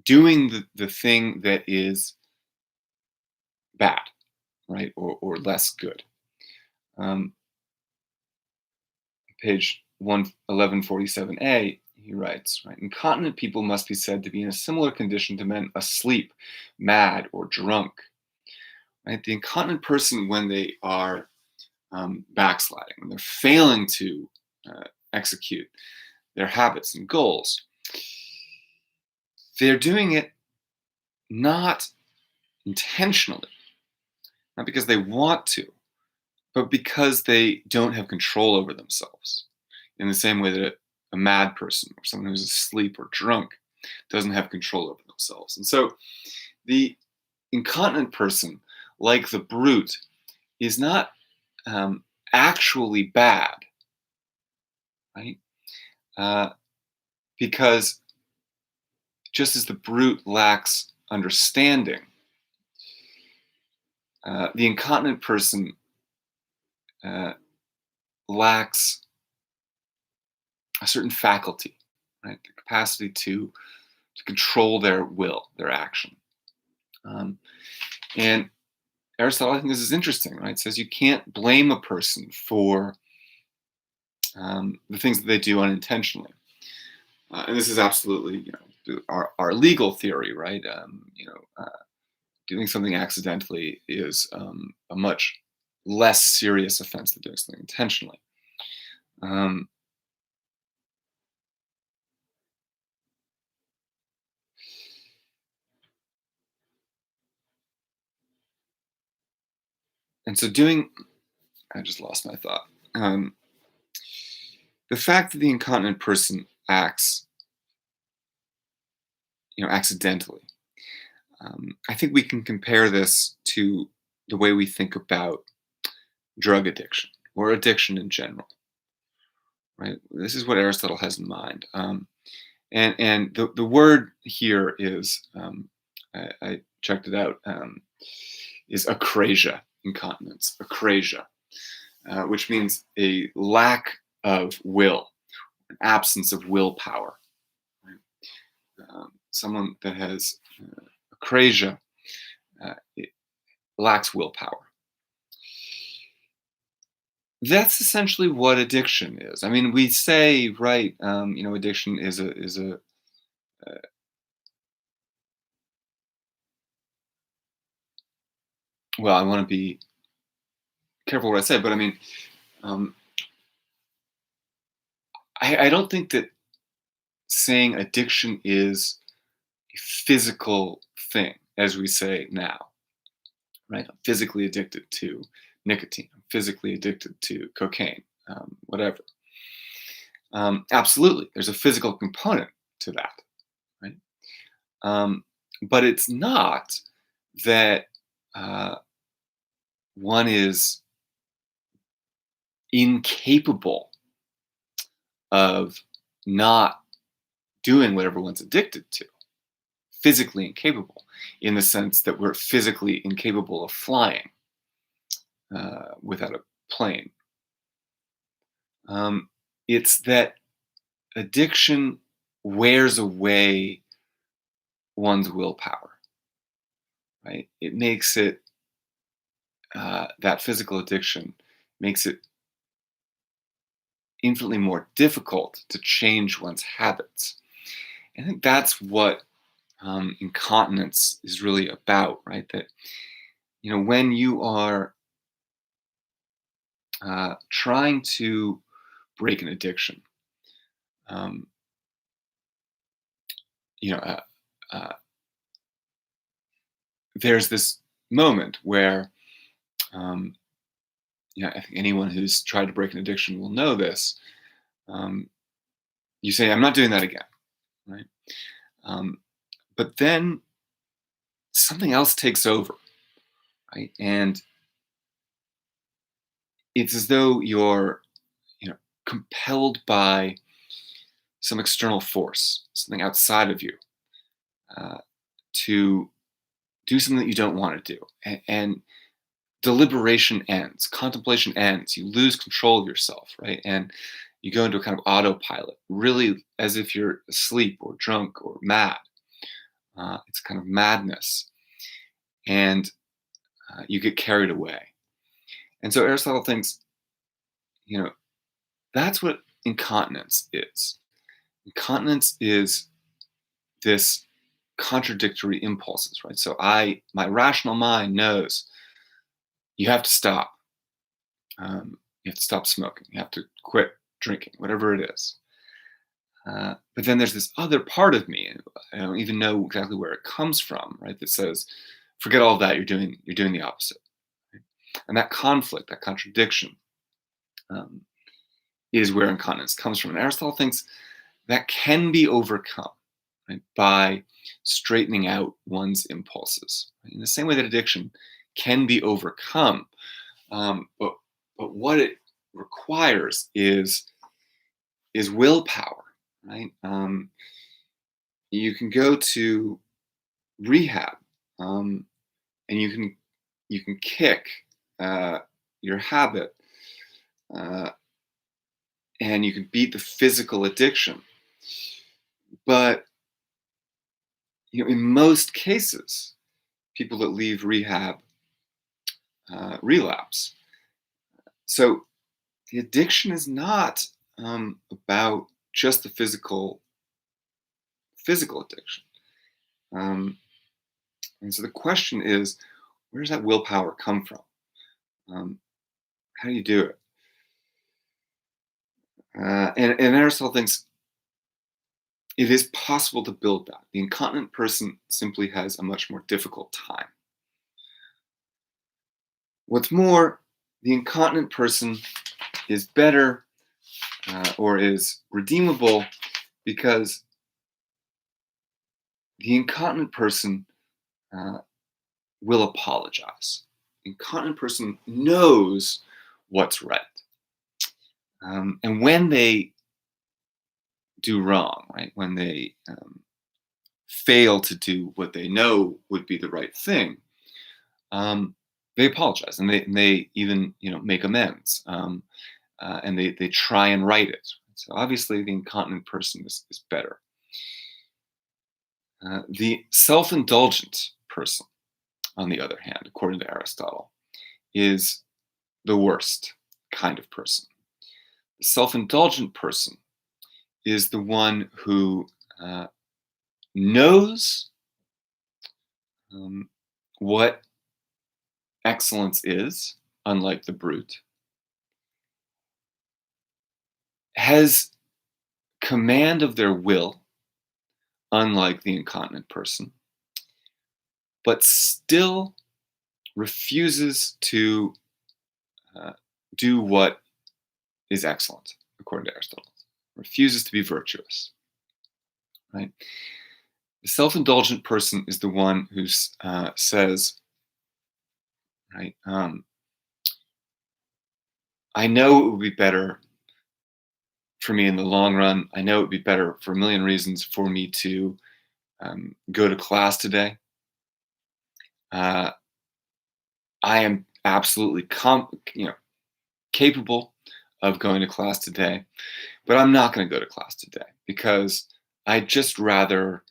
doing the thing that is bad, right, or less good. Um, page 1147a, he writes, right, incontinent people must be said to be in a similar condition to men asleep, mad, or drunk. Right? The incontinent person, when they are, backsliding, when they're failing to execute their habits and goals, they're doing it not intentionally, not because they want to, but because they don't have control over themselves. In the same way that a mad person or someone who's asleep or drunk doesn't have control over themselves. And so the incontinent person, like the brute, is not, actually bad, right? Uh, because just as the brute lacks understanding, the incontinent person uh, lacks a certain faculty, right? The capacity to control their will, their action. And Aristotle, I think this is interesting, right? It says you can't blame a person for, the things that they do unintentionally. And this is absolutely, our legal theory, right? Doing something accidentally is, a much less serious offense than doing something intentionally. Um, and so I just lost my thought. The fact that the incontinent person acts, accidentally, I think we can compare this to the way we think about drug addiction or addiction in general, right? This is what Aristotle has in mind. And the word here is, I checked it out, is akrasia, incontinence, akrasia. which means a lack of will, an absence of willpower. Right? Someone that has acrasia it lacks willpower. That's essentially what addiction is. I mean, we say, right, addiction is a well, I want to be careful what I say, but I mean, um, I don't think that saying addiction is a physical thing, as we say now, right? I'm physically addicted to nicotine. I'm physically addicted to cocaine, whatever. Absolutely, there's a physical component to that, right? But it's not that uh, one is incapable of not doing whatever one's addicted to, physically incapable, in the sense that we're physically incapable of flying without a plane. It's that addiction wears away one's willpower, right? It makes it, that physical addiction makes it infinitely more difficult to change one's habits. I think that's what incontinence is really about, right? That, when you are trying to break an addiction, um, you know, uh, uh, there's this moment where, um, I think anyone who's tried to break an addiction will know this. Um, you say, "I'm not doing that again," right? Um, but then something else takes over, right? And it's as though you're, compelled by some external force, something outside of you, uh, to do something that you don't want to do. And deliberation ends, contemplation ends. You lose control of yourself, right? And you go into a kind of autopilot, really as if you're asleep or drunk or mad. It's kind of madness. And you get carried away. And so Aristotle thinks, you know, that's what incontinence is. Incontinence is this contradictory impulses, right? So my rational mind knows you have to stop. You have to stop smoking. You have to quit drinking, whatever it is. But then there's this other part of me, and I don't even know exactly where it comes from, right? That says, forget all of that. You're doing the opposite. Right? And that conflict, that contradiction, um, is where incontinence comes from. And Aristotle thinks that can be overcome, right, by straightening out one's impulses. Right? In the same way that addiction can be overcome, but what it requires is willpower, right? You can go to rehab, and you can kick uh, your habit, uh, and you can beat the physical addiction. But in most cases, people that leave rehab relapse. So the addiction is not about just the physical addiction. Um, and so the question is, where does that willpower come from? Um, how do you do it? And Aristotle thinks it is possible to build that. The incontinent person simply has a much more difficult time. What's more, the incontinent person is better, or is redeemable, because the incontinent person uh, will apologize. The incontinent person knows what's right. And when they do wrong, right, when they fail to do what they know would be the right thing, um, they apologize, and they even make amends, and they try and right it. So obviously, the incontinent person is better. The self-indulgent person, on the other hand, according to Aristotle, is the worst kind of person. The self-indulgent person is the one who knows what excellence is, unlike the brute, has command of their will, unlike the incontinent person, but still refuses to do what is excellent, according to Aristotle. Refuses to be virtuous. Right? The self-indulgent person is the one who says, right, I know it would be better for me in the long run. I know it would be better for a million reasons for me to go to class today. I am absolutely capable of going to class today, but I'm not going to go to class today because I'd just rather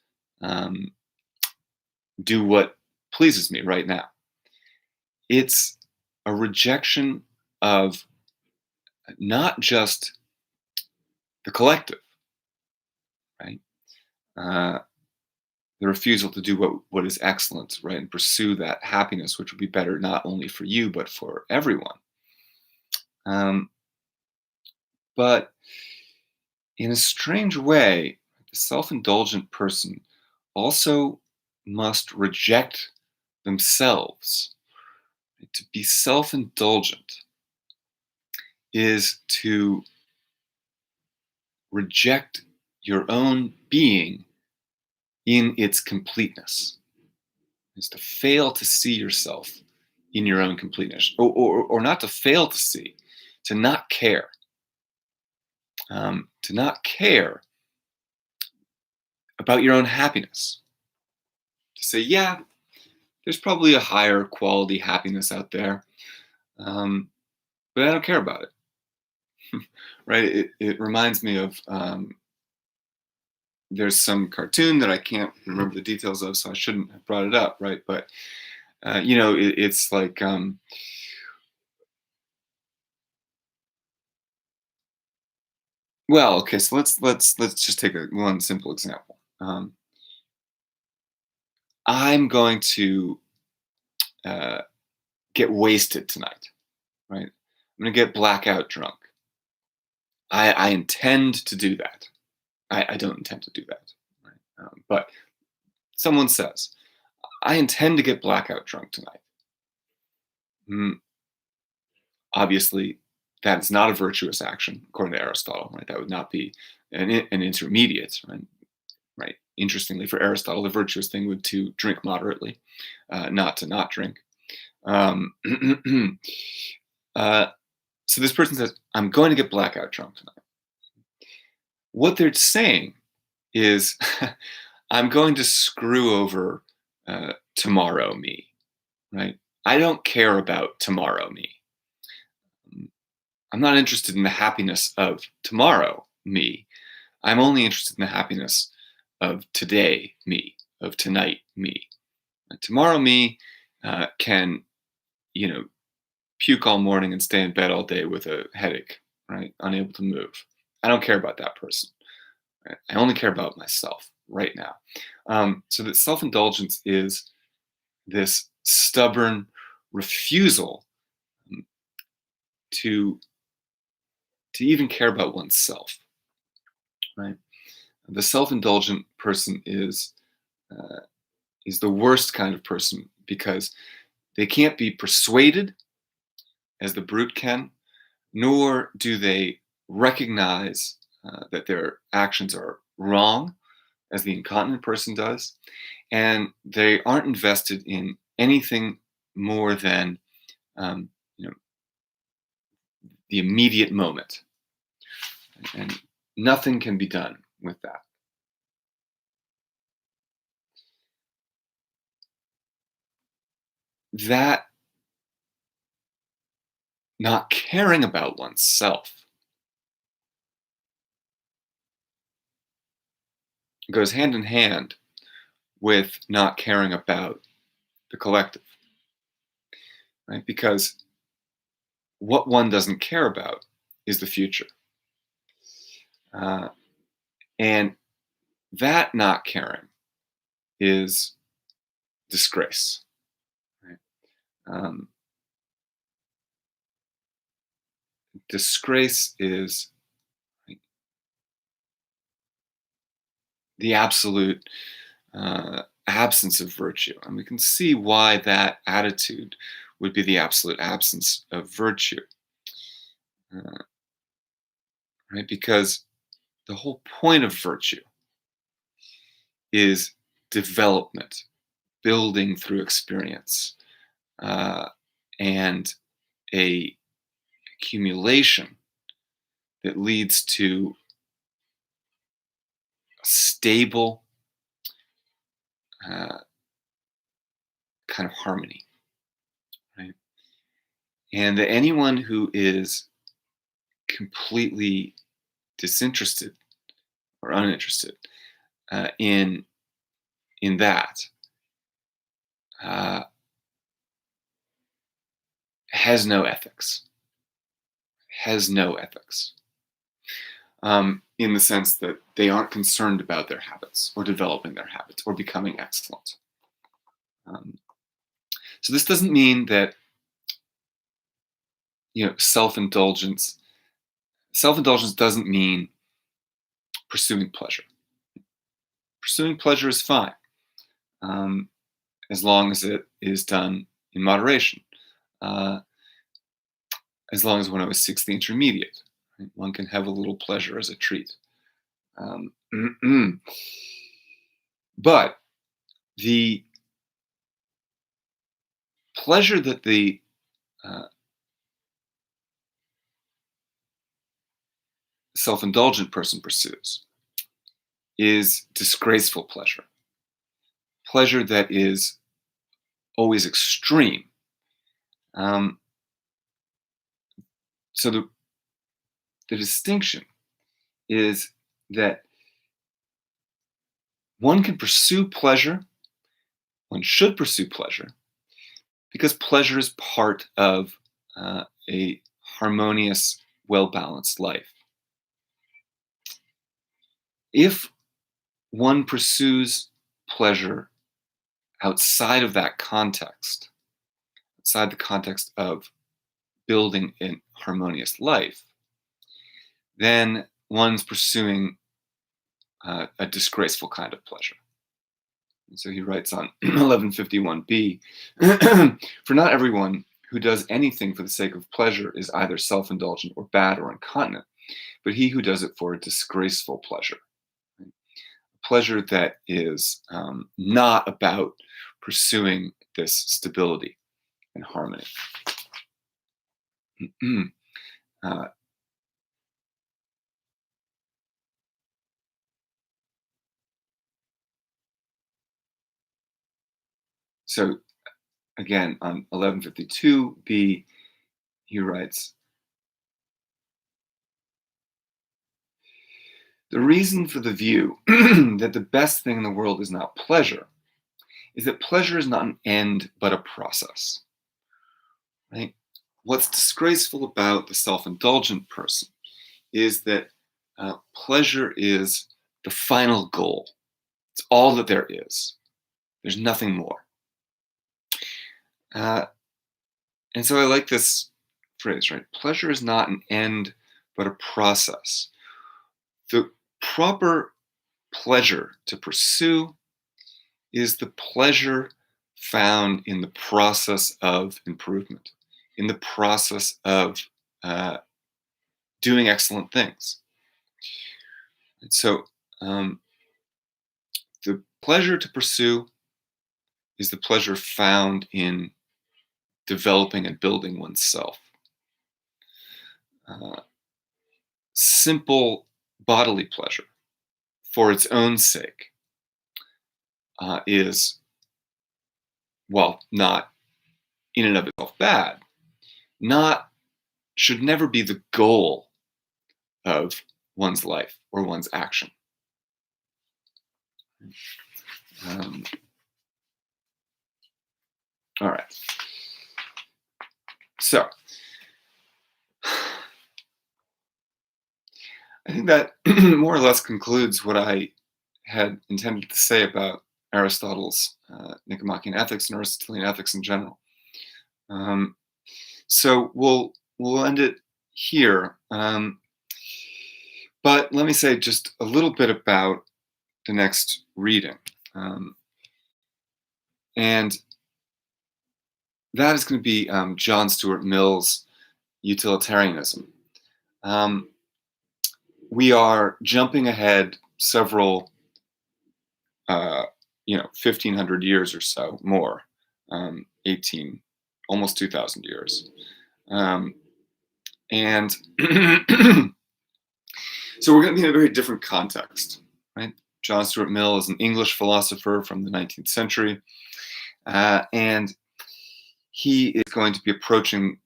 do what pleases me right now. It's a rejection of not just the collective, right? The refusal to do what is excellent, right? And pursue that happiness, which would be better not only for you, but for everyone. But in a strange way, the self-indulgent person also must reject themselves. To be self-indulgent is to reject your own being in its completeness. Is to fail to see yourself in your own completeness, or not to fail to see, to not care. To not care about your own happiness. To say, yeah, there's probably a higher quality happiness out there, but I don't care about it. Right? It reminds me of there's some cartoon that I can't remember the details of, so I shouldn't have brought it up, right? But it's like well, okay. So let's just take one simple example. I'm going to get wasted tonight, right? I'm going to get blackout drunk. I intend to do that. I don't intend to do that, right? But someone says, I intend to get blackout drunk tonight. Obviously, that is not a virtuous action, according to Aristotle, right? That would not be an intermediate, right? Right. Interestingly, for Aristotle, the virtuous thing would to drink moderately, not to not drink. Um, so this person says, I'm going to get blackout drunk tonight. What they're saying is, I'm going to screw over tomorrow me, right? I don't care about tomorrow me. I'm not interested in the happiness of tomorrow me. I'm only interested in the happiness of today me, of tonight me. Tomorrow me can, puke all morning and stay in bed all day with a headache, right? Unable to move. I don't care about that person. Right? I only care about myself right now. So that self-indulgence is this stubborn refusal to even care about oneself, right? The self-indulgent person is the worst kind of person because they can't be persuaded as the brute can, nor do they recognize that their actions are wrong, as the incontinent person does, and they aren't invested in anything more than um, you know the immediate moment, and nothing can be done with that. That not caring about oneself goes hand in hand with not caring about the collective, right? Because what one doesn't care about is the future. Uh, and that not caring is disgrace, right? Um, Disgrace is the absolute absence of virtue. And we can see why that attitude would be the absolute absence of virtue, uh, right? Because the whole point of virtue is development, building through experience, uh, and a accumulation that leads to a stable uh, kind of harmony, right? And that anyone who is completely disinterested or uninterested in that uh, has no ethics. Has no ethics. In the sense that they aren't concerned about their habits or developing their habits or becoming excellent. Um, so this doesn't mean that self-indulgence. Self-indulgence doesn't mean pursuing pleasure. Pursuing pleasure is fine, um, as long as it is done in moderation. Uh, as long as one always seeks the intermediate. Right? One can have a little pleasure as a treat. Um, but the pleasure that the uh, self-indulgent person pursues is disgraceful pleasure, pleasure that is always extreme. Um, so the distinction is that one can pursue pleasure, one should pursue pleasure, because pleasure is part of a harmonious, well-balanced life. If one pursues pleasure outside of that context, outside the context of building a harmonious life, then one's pursuing a disgraceful kind of pleasure. And so he writes on 1151b, for not everyone who does anything for the sake of pleasure is either self-indulgent or bad or incontinent, but he who does it for a disgraceful pleasure. Pleasure that is not about pursuing this stability and harmony. uh, so again, on 1152b, he writes, the reason for the view that the best thing in the world is not pleasure is that pleasure is not an end but a process. Right? What's disgraceful about the self-indulgent person is that pleasure is the final goal. It's all that there is. There's nothing more. And so I like this phrase, right? Pleasure is not an end but a process. The proper pleasure to pursue is the pleasure found in the process of improvement, in the process of doing excellent things. And so the pleasure to pursue is the pleasure found in developing and building oneself. Simple bodily pleasure for its own sake is, well, not in and of itself bad, not should never be the goal of one's life or one's action. Um, all right. So, I think that more or less concludes what I had intended to say about Aristotle's Nicomachean Ethics and Aristotelian ethics in general. So we'll end it here. But let me say just a little bit about the next reading. And that is going to be John Stuart Mill's Utilitarianism. We are jumping ahead several, 1,500 years or so more, 18, almost 2,000 years. And so we're going to be in a very different context, right? John Stuart Mill is an English philosopher from the 19th century, and he is going to be approaching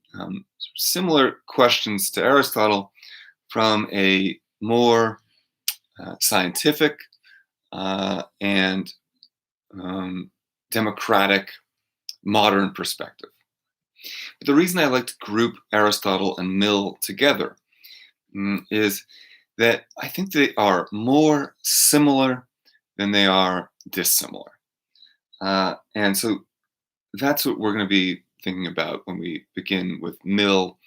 similar questions to Aristotle from a more scientific and democratic modern perspective. But the reason I like to group Aristotle and Mill together is that I think they are more similar than they are dissimilar. And so that's what we're going to be thinking about when we begin with Mill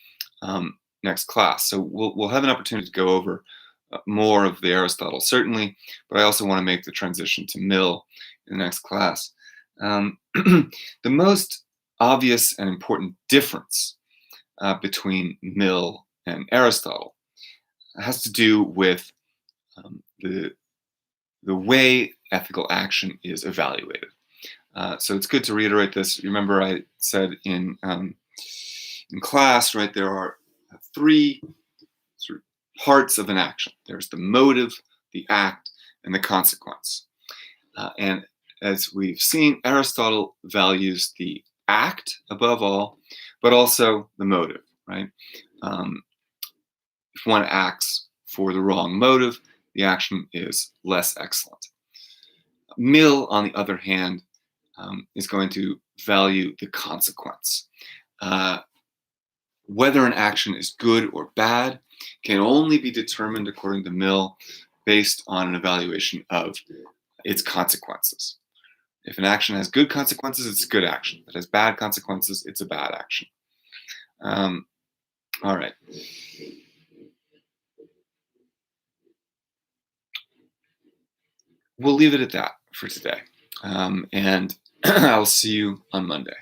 next class. So we'll have an opportunity to go over more of the Aristotle, certainly, but I also want to make the transition to Mill in the next class. The most obvious and important difference between Mill and Aristotle has to do with the way ethical action is evaluated. So it's good to reiterate this. Remember, I said in class, right? There are three sort of parts of an action. There's the motive, the act, and the consequence. And as we've seen, Aristotle values the act above all, but also the motive, right? If one acts for the wrong motive, the action is less excellent. Mill, on the other hand, is going to value the consequence. Whether an action is good or bad can only be determined, according to Mill, based on an evaluation of its consequences. If an action has good consequences, it's a good action. If it has bad consequences, it's a bad action. All right. We'll leave it at that for today. And I'll see you on Monday.